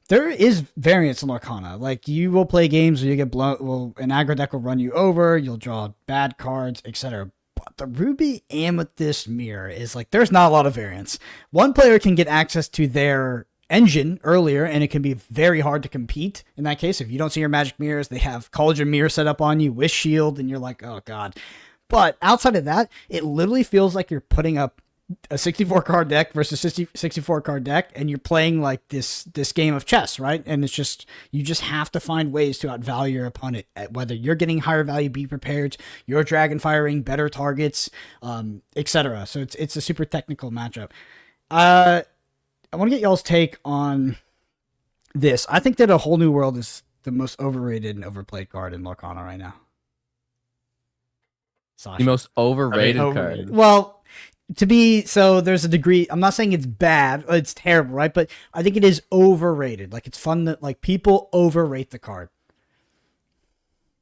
there is variance in Lorcana. Like you will play games where you get blown. Well, an aggro deck will run you over. You'll draw bad cards, etc. But the Ruby Amethyst mirror is like there's not a lot of variance. One player can get access to their engine earlier, and it can be very hard to compete in that case. If you don't see your magic mirrors, they have Cauldron mirror set up on you with shield, and you're like, oh god. But outside of that, it literally feels like you're putting up a 64 card deck versus 64 card deck, and you're playing like this game of chess, right? And it's just you just have to find ways to outvalue your opponent, whether you're getting higher value be prepared, you're dragon firing better targets, etc. So it's a super technical matchup. I want to get y'all's take on this. I think that A Whole New World is the most overrated and overplayed card in Lorcana right now. Sasha. The most overrated card. Well, there's a degree. I'm not saying it's bad, it's terrible, right? But I think it is overrated. Like it's fun that like people overrate the card.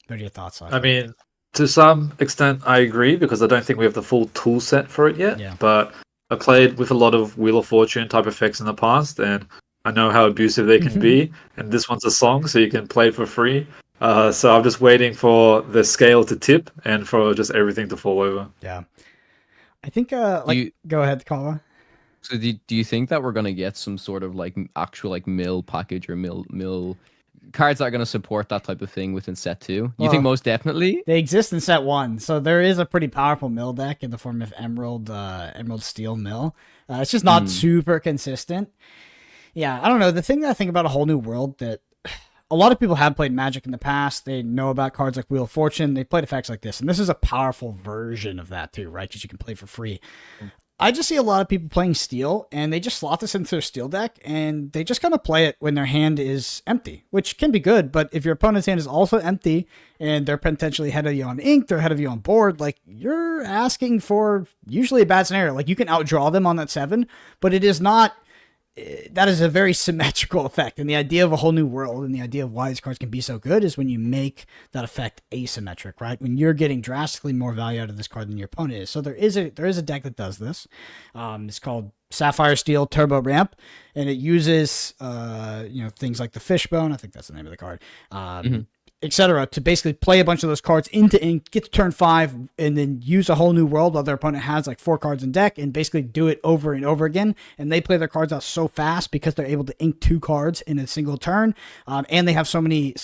What are your thoughts, Sasha? I mean, to some extent, I agree because I don't think we have the full tool set for it yet. Yeah. But I played with a lot of Wheel of Fortune type effects in the past, and I know how abusive they can be. And this one's a song, so you can play it for free. So I'm just waiting for the scale to tip and for just everything to fall over. Yeah. I think, go ahead, Kawa. So do you think that we're going to get some sort of like actual like mill package or mill cards that are going to support that type of thing within set 2? You think most definitely? They exist in set 1, so there is a pretty powerful mill deck in the form of Emerald Steel Mill. It's just not super consistent. Yeah, I don't know. The thing that I think about A Whole New World that a lot of people have played Magic in the past. They know about cards like Wheel of Fortune. They played effects like this, and this is a powerful version of that too, right? Because you can play for free. I just see a lot of people playing Steel, and they just slot this into their Steel deck, and they just kind of play it when their hand is empty, which can be good. But if your opponent's hand is also empty, and they're potentially ahead of you on ink, they're ahead of you on board, like you're asking for usually a bad scenario. Like you can outdraw them on that 7, but it is not. That is a very symmetrical effect. And the idea of A Whole New World and the idea of why these cards can be so good is when you make that effect asymmetric, right? When you're getting drastically more value out of this card than your opponent is. So there is a deck that does this. It's called Sapphire Steel Turbo Ramp, and it uses things like the Fishbone. I think that's the name of the card. Etc. to basically play a bunch of those cards into ink, get to turn 5, and then use A Whole New World while their opponent has like 4 cards in deck, and basically do it over and over again. And they play their cards out so fast because they're able to ink 2 cards in a single turn, and they have so many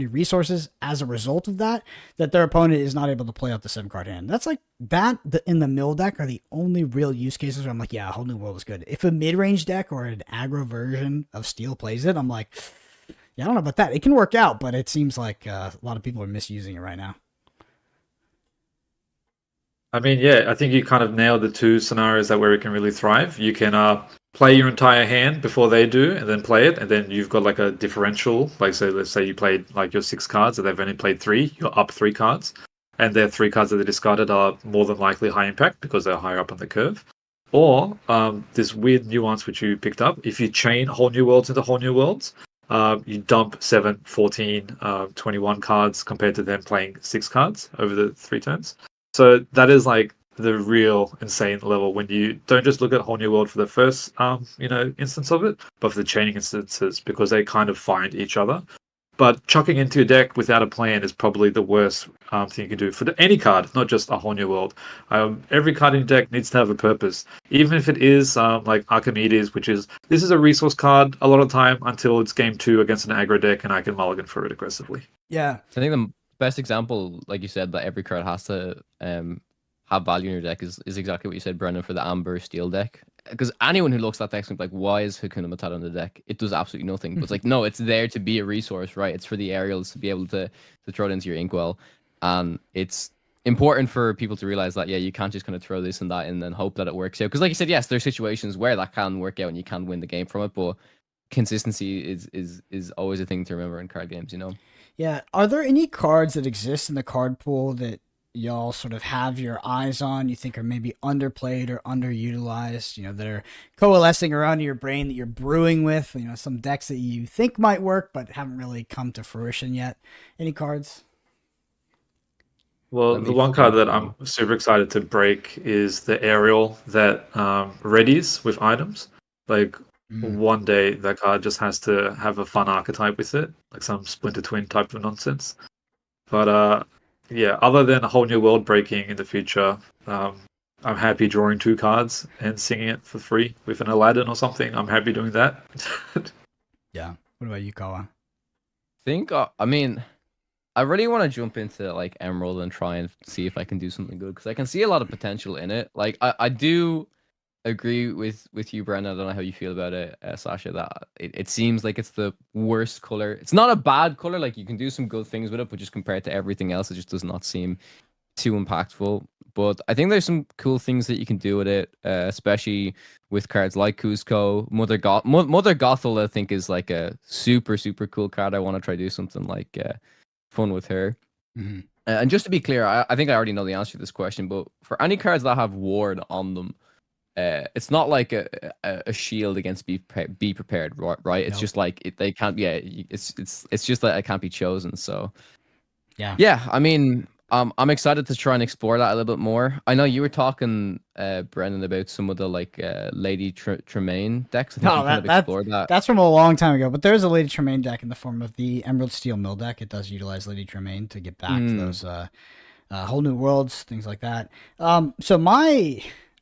resources as a result of that their opponent is not able to play out the 7-card hand. That's like that in the mill deck are the only real use cases where I'm like, yeah, A Whole New World is good. If a mid-range deck or an aggro version of Steel plays it, I'm like, yeah, I don't know about that. It can work out, but it seems like a lot of people are misusing it right now. I mean, yeah, I think you kind of nailed the 2 scenarios where it can really thrive. You can play your entire hand before they do, and then play it, and then you've got like a differential. Like, so let's say you played like your 6 cards, and they've only played 3. You're up 3 cards, and their 3 cards that they discarded are more than likely high impact because they're higher up on the curve. Or this weird nuance which you picked up: if you chain Whole New Worlds into Whole New Worlds. You dump 7, 14, 21 cards compared to them playing 6 cards over the 3 turns. So that is like the real insane level when you don't just look at Whole New World for the first, instance of it, but for the chaining instances because they kind of find each other. But chucking into your deck without a plan is probably the worst thing you can do for any card, not just A Whole New World. Every card in your deck needs to have a purpose, even if it is like Archimedes, this is a resource card a lot of time until it's game 2 against an aggro deck, and I can mulligan for it aggressively. Yeah, I think the best example, like you said, that every card has to have value in your deck is exactly what you said, Brendan, for the Amber Steel deck. Because anyone who looks at that deck is like, why is Hakuna Matata on the deck? It does absolutely nothing. But it's like, no, it's there to be a resource, right? It's for the aerials to be able to throw it into your inkwell. And it's important for people to realize that you can't just kind of throw this and that and then hope that it works out. Because like you said, yes, there's situations where that can work out and you can win the game from it, but consistency is always a thing to remember in card games. Yeah. Are there any cards that exist in the card pool that y'all sort of have your eyes on, you think are maybe underplayed or underutilized, that are coalescing around your brain that you're brewing with, some decks that you think might work but haven't really come to fruition yet? Any cards? Well, the one card that I'm super excited to break is the aerial that readies with items. Like one day that card just has to have a fun archetype with it, like some Splinter Twin type of nonsense. But yeah, other than a whole new world breaking in the future, I'm happy drawing 2 cards and singing it for free with an Aladdin or something. I'm happy doing that. Yeah. What about you, Kawa? I really want to jump into like Emerald and try and see if I can do something good because I can see a lot of potential in it. Like I do agree with you, Brendan. I don't know how you feel about it, Sasha. That it seems like it's the worst color. It's not a bad color. Like you can do some good things with it, but just compared to everything else, it just does not seem too impactful. But I think there's some cool things that you can do with it, especially with cards like Cusco. Mother Gothel, I think, is like a super, super cool card. I want to try to do something like fun with her. Mm-hmm. And just to be clear, I think I already know the answer to this question, but for any cards that have ward on them, it's not like a shield against be prepared, right? It's just like they can't. Yeah, it's just that it can't be chosen. So yeah. I mean, I'm excited to try and explore that a little bit more. I know you were talking, Brendan, about some of the like Lady Tremaine decks. I think you kind of explored that. That's from a long time ago, but there's a Lady Tremaine deck in the form of the Emerald Steel Mill deck. It does utilize Lady Tremaine to get back those whole new worlds, things like that. So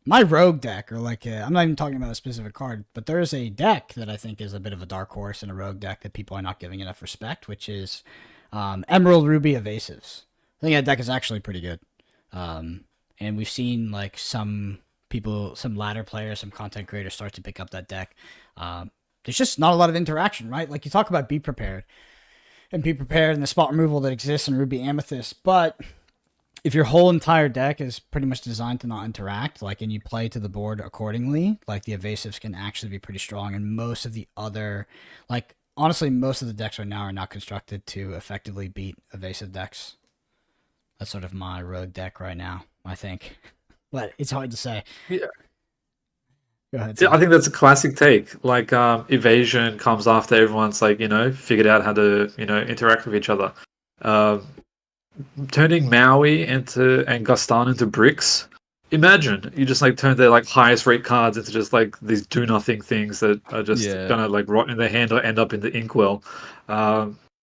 my rogue deck, or like I'm not even talking about a specific card, but there's a deck that I think is a bit of a dark horse in a rogue deck that people are not giving enough respect, which is Emerald Ruby Evasives. I think that deck is actually pretty good. And we've seen like some people, some ladder players, some content creators start to pick up that deck. There's just not a lot of interaction, right? Like you talk about Be Prepared and the spot removal that exists in Ruby Amethyst, but if your whole entire deck is pretty much designed to not interact, like, and you play to the board accordingly, like the evasives can actually be pretty strong. And most of the other, like, honestly, most of the decks right now are not constructed to effectively beat evasive decks. That's sort of my rogue deck right now, I think. But it's hard to say. Yeah. Go ahead. I think that's a classic take. Like, evasion comes after everyone's, like, figured out how to, interact with each other. Turning Maui and Gaston into bricks. Imagine you just like turn their like highest rate cards into just like these do nothing things that are just gonna like rot in their hand or end up in the inkwell.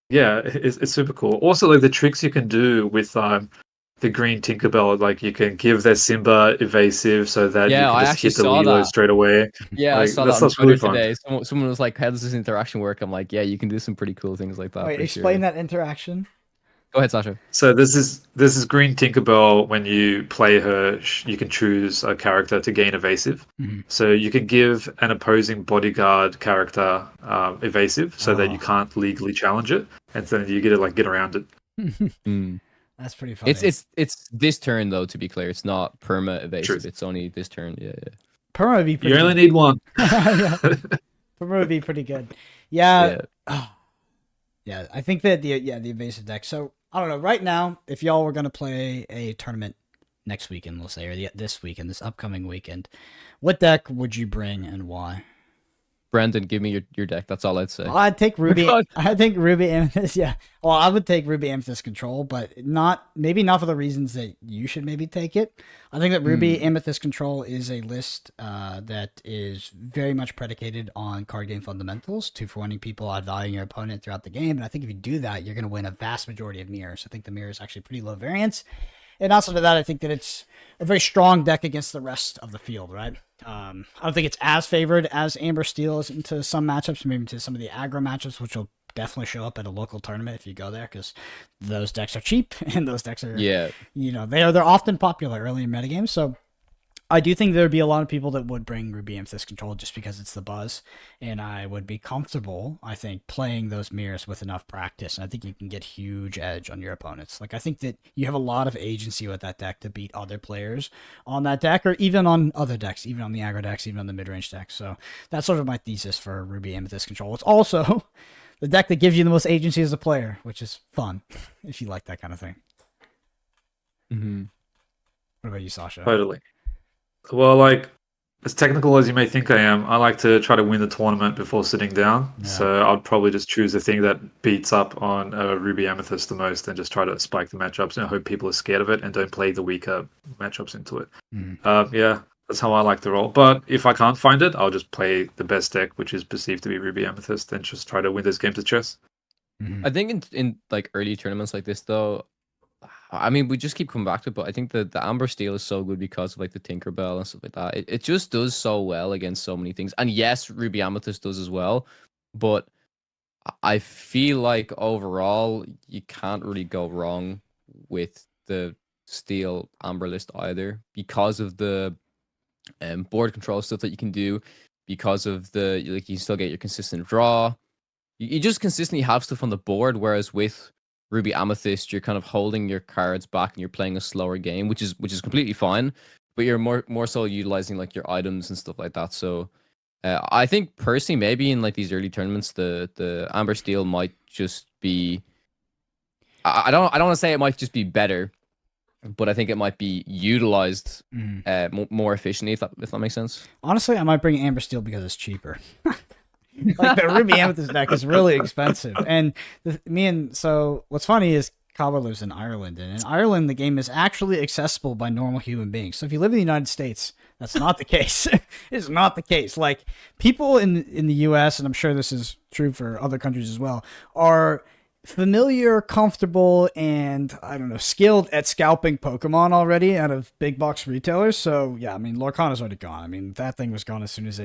It's super cool. Also, like the tricks you can do with the green Tinkerbell, like you can give their Simba evasive so that you can just hit the Lilo straight away. Yeah, like, I saw that on Twitter today. Someone was like, "How does this interaction work?" I'm like, "Yeah, you can do some pretty cool things like that." Wait, explain that interaction. Go ahead, Sasha. So this is green Tinkerbell. When you play her, you can choose a character to gain evasive. Mm-hmm. So you can give an opposing bodyguard character evasive, so that you can't legally challenge it, and then you get to like get around it. That's pretty funny. It's this turn though. To be clear, it's not perma evasive. Truth. It's only this turn. Yeah. Perma would be pretty. You only need one. Perma would be pretty good. Yeah. Yeah, I think that the evasive deck. So I don't know. Right now, if y'all were gonna play a tournament next weekend, let's say, or this weekend, this upcoming weekend, what deck would you bring and why? Brendan, give me your deck. That's all I'd say. I'd take Ruby. I think Ruby Amethyst. Yeah. Well, I would take Ruby Amethyst Control, but maybe not for the reasons that you should maybe take it. I think that Ruby Amethyst Control is a list that is very much predicated on card game fundamentals, 2-for-1-ing people, outvaluing your opponent throughout the game. And I think if you do that, you're going to win a vast majority of mirrors. I think the mirror is actually pretty low variance. And also to that, I think that it's a very strong deck against the rest of the field, right? I don't think it's as favored as Amber Steel is into some matchups, maybe to some of the aggro matchups, which will definitely show up at a local tournament if you go there, because those decks are cheap and those decks are, they're often popular early in metagames. So I do think there would be a lot of people that would bring Ruby Amethyst control just because it's the buzz, and I would be comfortable, I think, playing those mirrors with enough practice, and I think you can get huge edge on your opponents. Like, I think that you have a lot of agency with that deck to beat other players on that deck, or even on other decks, even on the aggro decks, even on the mid-range decks. So that's sort of my thesis for Ruby Amethyst control. It's also the deck that gives you the most agency as a player, which is fun, if you like that kind of thing. Mm-hmm. What about you, Sasha? Totally. Well, like, as technical as you may think I am, I like to try to win the tournament before sitting down. Yeah. So I'd probably just choose the thing that beats up on Ruby Amethyst the most and just try to spike the matchups and hope people are scared of it and don't play the weaker matchups into it. Yeah, that's how I like to roll. But if I can't find it, I'll just play the best deck, which is perceived to be Ruby Amethyst, and just try to win those games of chess. I think in like early tournaments like this though, I mean we just keep coming back to it, but I think the Amber Steel is so good because of like the Tinkerbell and stuff like that. It just does so well against so many things. And yes, Ruby Amethyst does as well, but I feel like overall you can't really go wrong with the Steel Amber list either because of the board control stuff that you can do, because of the like you still get your consistent draw. You just consistently have stuff on the board, whereas with Ruby Amethyst, you're kind of holding your cards back and you're playing a slower game, which is completely fine. But you're more so utilizing like your items and stuff like that. So I think personally, maybe in like these early tournaments, the Amber Steel might just be. I don't want to say it might just be better, but I think it might be utilized more efficiently. If that makes sense. Honestly, I might bring Amber Steel because it's cheaper. Like the Ruby Amethyst deck is really expensive, and so what's funny is Kawa lives in Ireland, and in Ireland the game is actually accessible by normal human beings. So if you live in the United States, that's not the case. It's not the case. Like people in the U.S., and I'm sure this is true for other countries as well, are familiar, comfortable, and I don't know, skilled at scalping Pokemon already out of big box retailers. So yeah, I mean, Lorcana's already gone. I mean, that thing was gone as soon as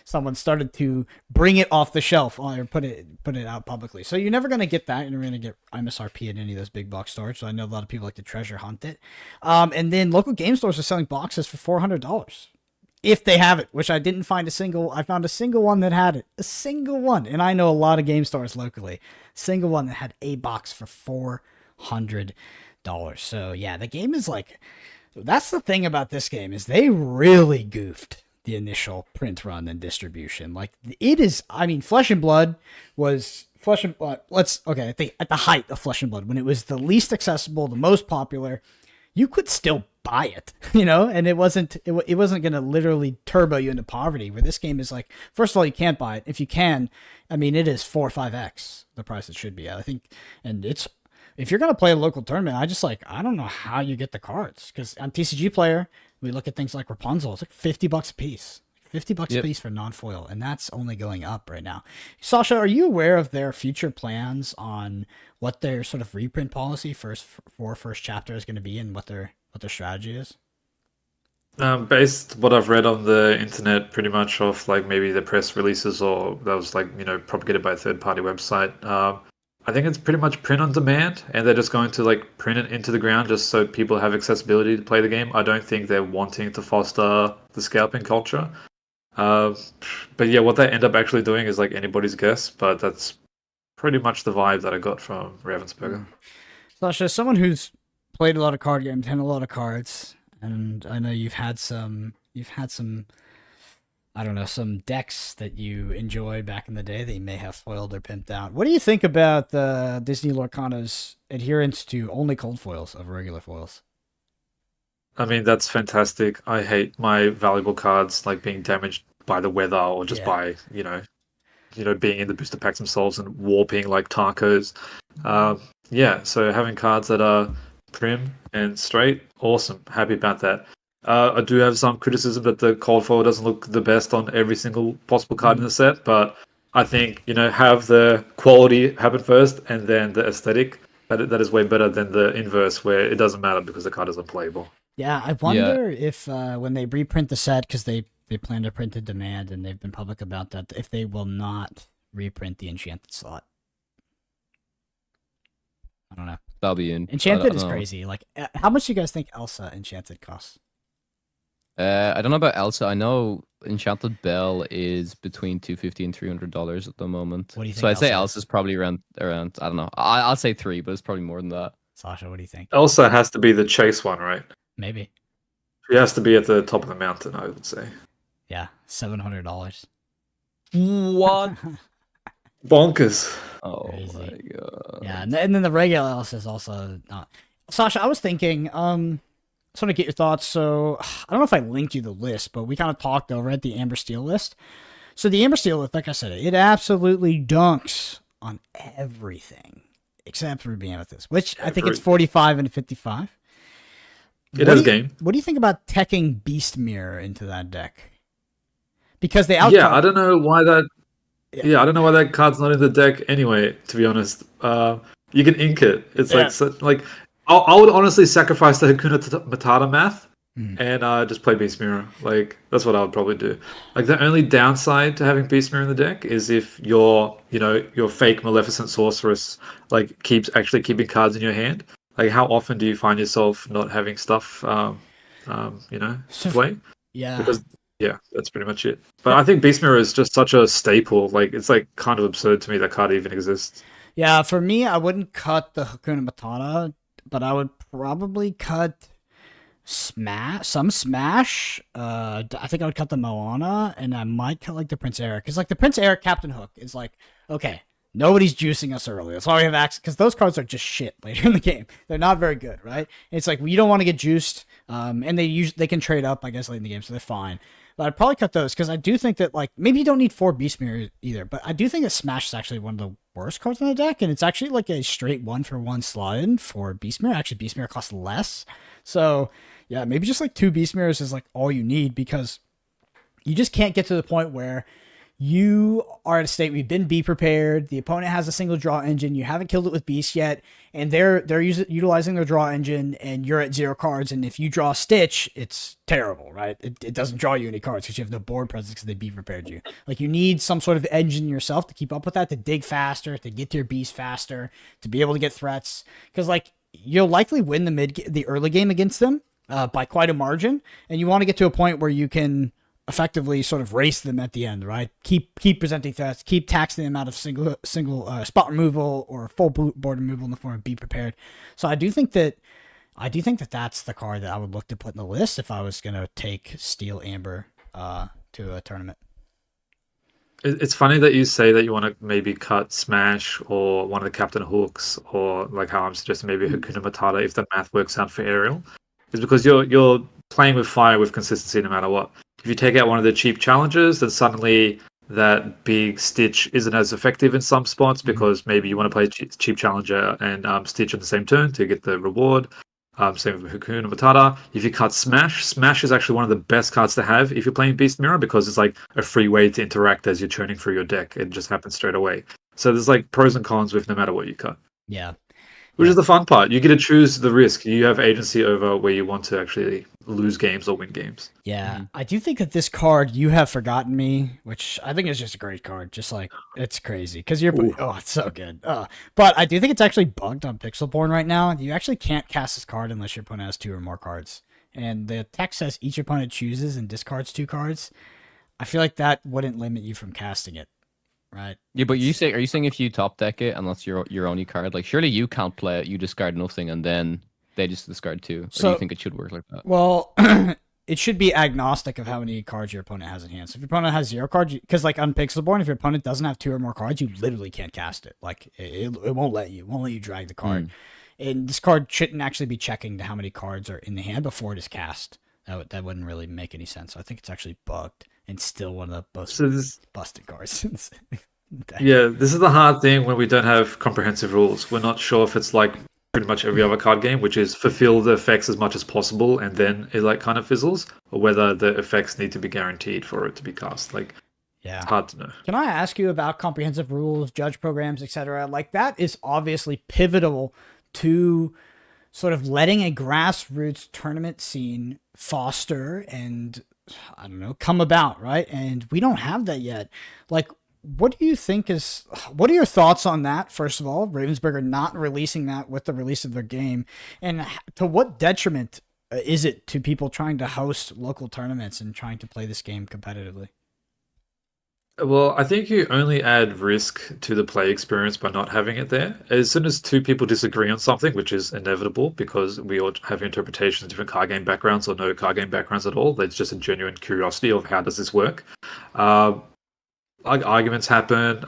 someone started to bring it off the shelf or put it out publicly. So you're never gonna get that. You're never gonna get MSRP at any of those big box stores. So I know a lot of people like to treasure hunt it. And then local game stores are selling boxes for $400. If they have it, which I didn't find I found a single one that had it. A single one. And I know a lot of game stores locally. Single one that had a box for $400. So yeah, the game is like, that's the thing about this game is they really goofed the initial print run and distribution. Like it is, I mean, Flesh and Blood was Flesh and Blood. At the height of Flesh and Blood, when it was the least accessible, the most popular, you could still buy it, and it wasn't going to literally turbo you into poverty, where this game is like, first of all, you can't buy it. If you can, I mean, it is 4 or 5x the price it should be at, I think. And if you're going to play a local tournament, I don't know how you get the cards, because on TCG Player, we look at things like Rapunzel, it's like $50 a piece. $50 a piece for non-foil, and that's only going up right now. Sasha, are you aware of their future plans on what their sort of reprint policy for first chapter is going to be, and what their strategy is? Based what I've read on the internet, pretty much off like maybe the press releases or that was like propagated by a third-party website. I think it's pretty much print on demand, and they're just going to like print it into the ground just so people have accessibility to play the game. I don't think they're wanting to foster the scalping culture. But yeah, what they end up actually doing is like anybody's guess, but that's pretty much the vibe that I got from Ravensburger. Sasha, as someone who's played a lot of card games and a lot of cards, and I know you've had some, I don't know, some decks that you enjoy back in the day that you may have foiled or pimped out. What do you think about the Disney Lorcana's adherence to only cold foils over regular foils? I mean, that's fantastic. I hate my valuable cards like being damaged by the weather or just by, being in the booster packs themselves and warping like tacos. So having cards that are prim and straight, awesome. Happy about that. I do have some criticism that the cold foil doesn't look the best on every single possible card in the set, but I think, have the quality happen first and then the aesthetic. That is way better than the inverse where it doesn't matter because the card is unplayable. Yeah, I wonder if when they reprint the set, because they plan to print to demand and they've been public about that, if they will not reprint the Enchanted slot. I don't know. That'll be in. Enchanted is crazy. Like, how much do you guys think Elsa Enchanted costs? I don't know about Elsa. I know Enchanted Bell is between $250 and $300 at the moment. What do you think So I'd say Elsa is? Elsa's probably around. I don't know. I'll say 3, but it's probably more than that. Sasha, what do you think? Elsa has to be the chase one, right? Maybe. She has to be at the top of the mountain, I would say. Yeah, $700. What? Bonkers. Oh Crazy. my god. Yeah, and then the regular Elsa is also not. Sasha, I was thinking, just want to get your thoughts. So I don't know if I linked you the list, but we kind of talked over at the Amber Steel list. So the Amber Steel list, like I said, it absolutely dunks on everything except Ruby Amethyst, which I think it's 45 and 55. It has game. What do you think about teching Beast Mirror into that deck? Because they out. Yeah, I don't know why that. Yeah, I don't know why that card's not in the deck anyway. To be honest, you can ink it. It's like such, like I would honestly sacrifice the Hakuna Matata math and just play Beast Mirror. Like that's what I would probably do. Like the only downside to having Beast Mirror in the deck is if your fake Maleficent sorceress like keeps actually keeping cards in your hand. Like how often do you find yourself not having stuff to play? Yeah. Because yeah, that's pretty much it. But I think Beast Mirror is just such a staple. Like it's like kind of absurd to me that card even exists. Yeah, for me, I wouldn't cut the Hakuna Matata, but I would probably cut Smash. I think I would cut the Moana, and I might cut like the Prince Eric, because like the Prince Eric Captain Hook is like, okay, nobody's juicing us early. That's why we have access, because those cards are just shit later in the game. They're not very good, right? It's like we don't want to get juiced, and they can trade up, I guess, late in the game, so they're fine. But I'd probably cut those because I do think that, like, maybe you don't need 4 Beast Mirrors either, but I do think that Smash is actually one of the worst cards in the deck, and it's actually like a straight 1-for-1 slot in for Beast Mirror. Actually, Beast Mirror costs less. So, yeah, maybe just like 2 Beast Mirrors is like all you need, because you just can't get to the point where you are at a state where you've been Be Prepared, the opponent has a single draw engine, you haven't killed it with Beast yet, and they're utilizing their draw engine, and you're at 0 cards, and if you draw Stitch, it's terrible, right? It doesn't draw you any cards because you have no board presence because they Be Prepared you. Like, you need some sort of engine yourself to keep up with that, to dig faster, to get to your Beast faster, to be able to get threats, because, like, you'll likely win the early game against them by quite a margin, and you want to get to a point where you can effectively sort of race them at the end, right? Keep presenting threats, keep taxing them out of single spot removal or full board removal in the form of Be Prepared. So I do think that that's the card that I would look to put in the list if I was going to take Steel Amber to a tournament. It's funny that you say that you want to maybe cut Smash or one of the Captain Hooks, or like how I'm suggesting maybe Hakuna Matata if the math works out for Ariel. Is because you're playing with fire with consistency no matter what. If you take out one of the cheap challenges, then suddenly that big Stitch isn't as effective in some spots because maybe you want to play cheap challenger and Stitch on the same turn to get the reward. Same with Hakuna Matata. If you cut Smash is actually one of the best cards to have if you're playing Beast Mirror, because it's like a free way to interact as you're churning through your deck. It just happens straight away. So there's like pros and cons with no matter what you cut. Yeah. Which is the fun part. You get to choose the risk. You have agency over where you want to actually lose games or win games. Yeah, I do think that this card, You Have Forgotten Me, which I think is just a great card. Just like, it's crazy because it's so good. But I do think it's actually bugged on Pixelborn right now. You actually can't cast this card unless your opponent has 2 or more cards. And the text says each opponent chooses and discards 2 cards. I feel like that wouldn't limit you from casting it. Right. Yeah, but are you saying if you top deck it and that's your only card, like surely you can't play it, you discard nothing and then they just discard 2. Or do you think it should work like that? Well, it should be agnostic of how many cards your opponent has in hand. So if your opponent has 0 cards, because like on Pixelborn, if your opponent doesn't have 2 or more cards, you literally can't cast it. Like it won't let you. It won't let you drag the card. And this card shouldn't actually be checking to how many cards are in the hand before it is cast. That wouldn't really make any sense. So I think it's actually bugged and still one of the most busted cards. Yeah, this is the hard thing when we don't have comprehensive rules. We're not sure if it's like pretty much every other card game, which is fulfill the effects as much as possible and then it like kind of fizzles, or whether the effects need to be guaranteed for it to be cast. Like, it's hard to know. Can I ask you about comprehensive rules, judge programs, etc.? Like, that is obviously pivotal to sort of letting a grassroots tournament scene foster and, I don't know, come about, right? And we don't have that yet. Like, what are your thoughts on that? First of all, Ravensburger not releasing that with the release of their game, and to what detriment is it to people trying to host local tournaments and trying to play this game competitively? Well, I think you only add risk to the play experience by not having it there. As soon as two people disagree on something, which is inevitable because we all have interpretations of different card game backgrounds or no card game backgrounds at all, there's just a genuine curiosity of how does this work. Like arguments happen.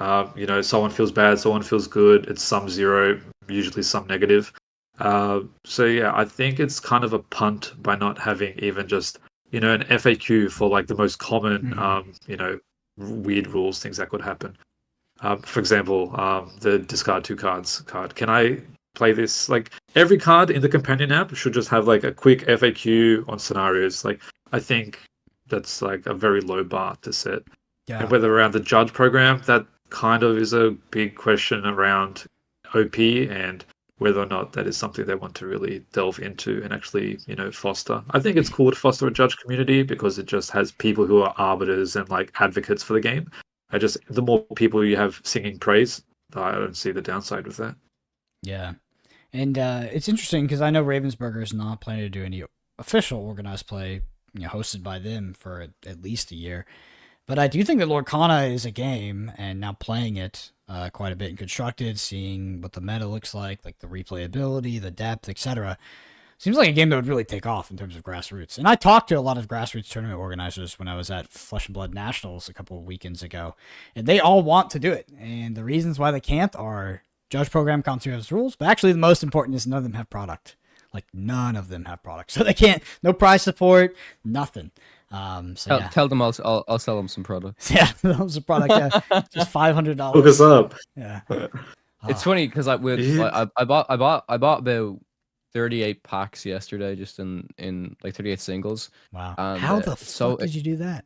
Someone feels bad, someone feels good. It's some zero, usually some negative. So yeah, I think it's kind of a punt by not having even just an FAQ for like the most common weird rules, things that could happen. For example, the discard two cards card. Can I play this? Like every card in the companion app should just have like a quick FAQ on scenarios. Like I think that's like a very low bar to set. Yeah. And whether around the judge program, that kind of is a big question around OP and whether or not that is something they want to really delve into and actually, foster. I think it's cool to foster a judge community because it just has people who are arbiters and like advocates for the game. The more people you have singing praise, I don't see the downside with that. Yeah. And it's interesting because I know Ravensburger is not planning to do any official organized play, hosted by them for at least a year. But I do think that Lorcana is a game, and now playing it quite a bit in Constructed, seeing what the meta looks like the replayability, the depth, etc. Seems like a game that would really take off in terms of grassroots. And I talked to a lot of grassroots tournament organizers when I was at Flesh and Blood Nationals a couple of weekends ago, and they all want to do it. And the reasons why they can't are judge program concept rules, but actually the most important is none of them have product. Like none of them have product, so they can't. No prize support, nothing. Tell them I'll sell them some products. Yeah, that was a product. Yeah, just $500. Hook us up. Yeah, it's funny because I bought about 38 packs yesterday, just in like 38 singles. Wow, and, how the fuck did you do that?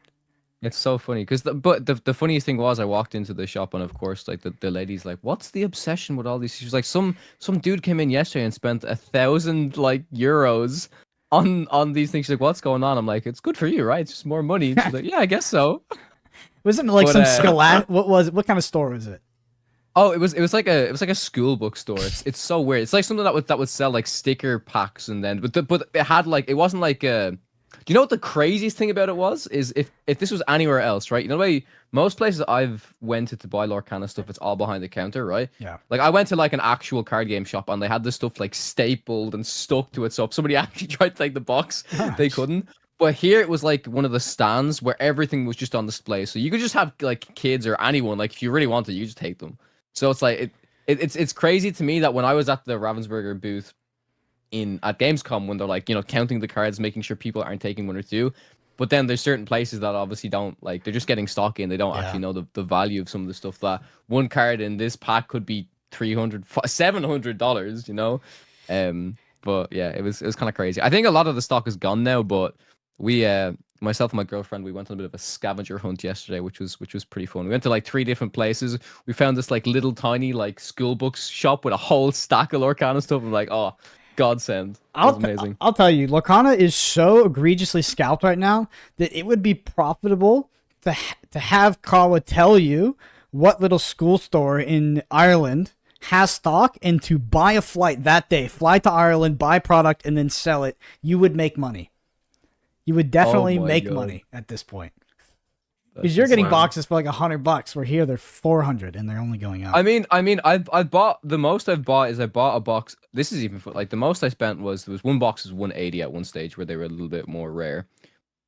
It's so funny because the funniest thing was I walked into the shop and of course like the lady's like, what's the obsession with all these? She was like, some dude came in yesterday and spent 1,000 like euros on these things. She's like, what's going on? I'm like, it's good for you, right? It's just more money. She's like, yeah, I guess so. Wasn't it like some Scholastic? What kind of store was it? Oh, it was like a school book store. It's so weird. It's like something that would sell like sticker packs and then but it had like it wasn't like do you know what the craziest thing about it was? Is if this was anywhere else, right? You know, the way most places I've went to buy Lorcana stuff, it's all behind the counter, right? Yeah. Like I went to like an actual card game shop and they had this stuff like stapled and stuck to it. So if somebody actually tried to take the box, they couldn't. But here it was like one of the stands where everything was just on display. So you could just have like kids or anyone, like if you really wanted, you just take them. So it's like it's crazy to me that when I was at the Ravensburger booth at Gamescom, when they're like, counting the cards, making sure people aren't taking one or two. But then there's certain places that obviously don't, like, they're just getting stock in. They don't actually know the value of some of the stuff. That one card in this pack could be $300, $700, But yeah, it was kind of crazy. I think a lot of the stock is gone now, but we, myself and my girlfriend, we went on a bit of a scavenger hunt yesterday, which was pretty fun. We went to like 3 different places. We found this like little tiny like school books shop with a whole stack of Lorcana stuff. I'm like, oh, godsend. That's amazing. I'll tell you, Lorcana is so egregiously scalped right now that it would be profitable to have Kawa tell you what little school store in Ireland has stock and to buy a flight that day, fly to Ireland, buy product, and then sell it. You would make money. You would definitely make money at this point. Because you're getting boxes for like $100, where here they're 400 and they're only going up. I mean, I've bought the most I've bought is I bought a box. This is even for like the most I spent was there was one box was 180 at one stage where they were a little bit more rare.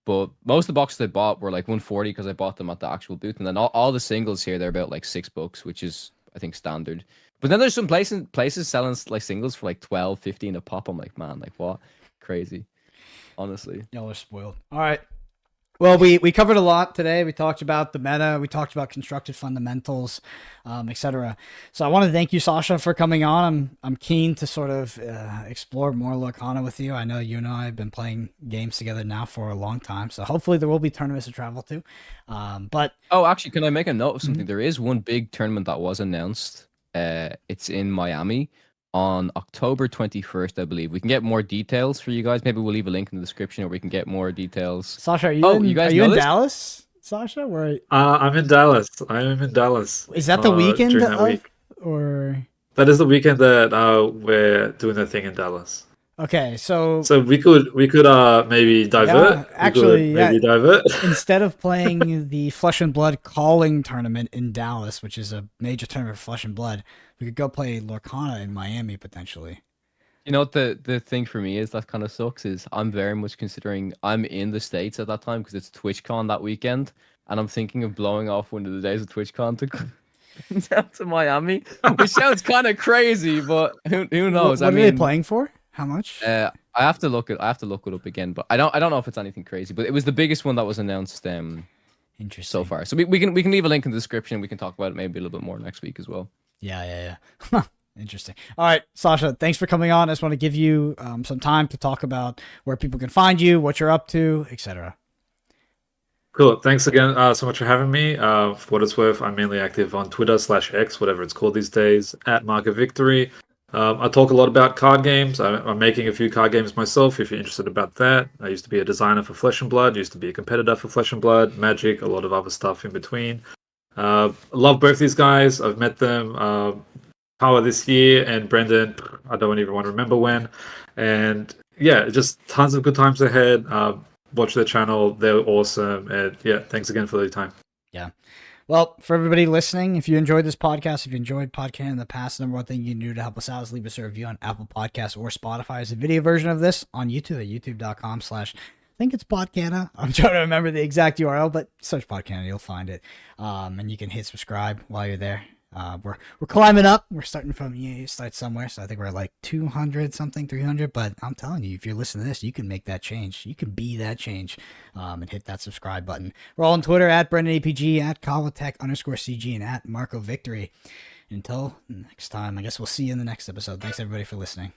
But most of the boxes I bought were like 140 because I bought them at the actual booth, and then all the singles here they're about like $6, which is I think standard. But then there's some places selling like singles for like 12, 15 a pop. I'm like, man, like what? Crazy. Honestly. Y'all are spoiled. All right. Well, we covered a lot today. We talked about the meta. We talked about constructed fundamentals, etc. So I want to thank you, Sasha, for coming on. I'm keen to sort of explore more Lorcana with you. I know you and I have been playing games together now for a long time, so hopefully there will be tournaments to travel to. But actually, can I make a note of something? There is one big tournament that was announced. It's in Miami on October 21st, I believe. We can get more details for you guys. Maybe we'll leave a link in the description, or we can get more details. Sasha, are you in Dallas? Sasha, where? I'm in Dallas. I am in Dallas. Is that the weekend week? Or that is the weekend that we're doing the thing in Dallas. Okay, so So we could maybe divert. yeah, We could actually, yeah. maybe divert. Instead of playing the Flesh and Blood Calling tournament in Dallas, which is a major tournament for Flesh and Blood, we could go play Lorcana in Miami potentially. You know what the thing for me is that kind of sucks is I'm very much considering I'm in the States at that time because it's TwitchCon that weekend, and I'm thinking of blowing off one of the days of TwitchCon to come down to Miami, which sounds kind of crazy, but who knows? What I are they mean, playing for? How much? I have to look it up again, but I don't know if it's anything crazy, but it was the biggest one that was announced so Interesting. far. So we can leave a link in the description. We can talk about it maybe a little bit more next week as well. Yeah. Interesting. All right, Sasha, thanks for coming on. I just want to give you some time to talk about where people can find you, what you're up to, etc. Cool. Thanks again so much for having me. For what it's worth, I'm mainly active on Twitter/X, whatever it's called these days, at Mark of Victory. I talk a lot about card games. I'm making a few card games myself if you're interested about that. I used to be a designer for Flesh and Blood, used to be a competitor for Flesh and Blood, Magic, a lot of other stuff in between. I love both these guys. I've met them. Kawa this year and Brendan, I don't even want to remember when. And yeah, just tons of good times ahead. Watch their channel, they're awesome. And yeah, thanks again for the time. Yeah. Well, for everybody listening, if you enjoyed this podcast, if you enjoyed Podcana in the past, the number one thing you can do to help us out is leave us a review on Apple Podcasts or Spotify. There's a video version of this on YouTube at youtube.com/I think it's Podcana. I'm trying to remember the exact URL, but search Podcana, you'll find it. And you can hit subscribe while you're there. We're climbing up. We're starting from you start somewhere, so I think we're at like 200 something, 300. But I'm telling you, if you're listening to this, you can make that change. You can be that change, and hit that subscribe button. We're all on Twitter at BrendanAPG, at KawaTech_CG, and at Marko Victory. Until next time, I guess we'll see you in the next episode. Thanks everybody for listening.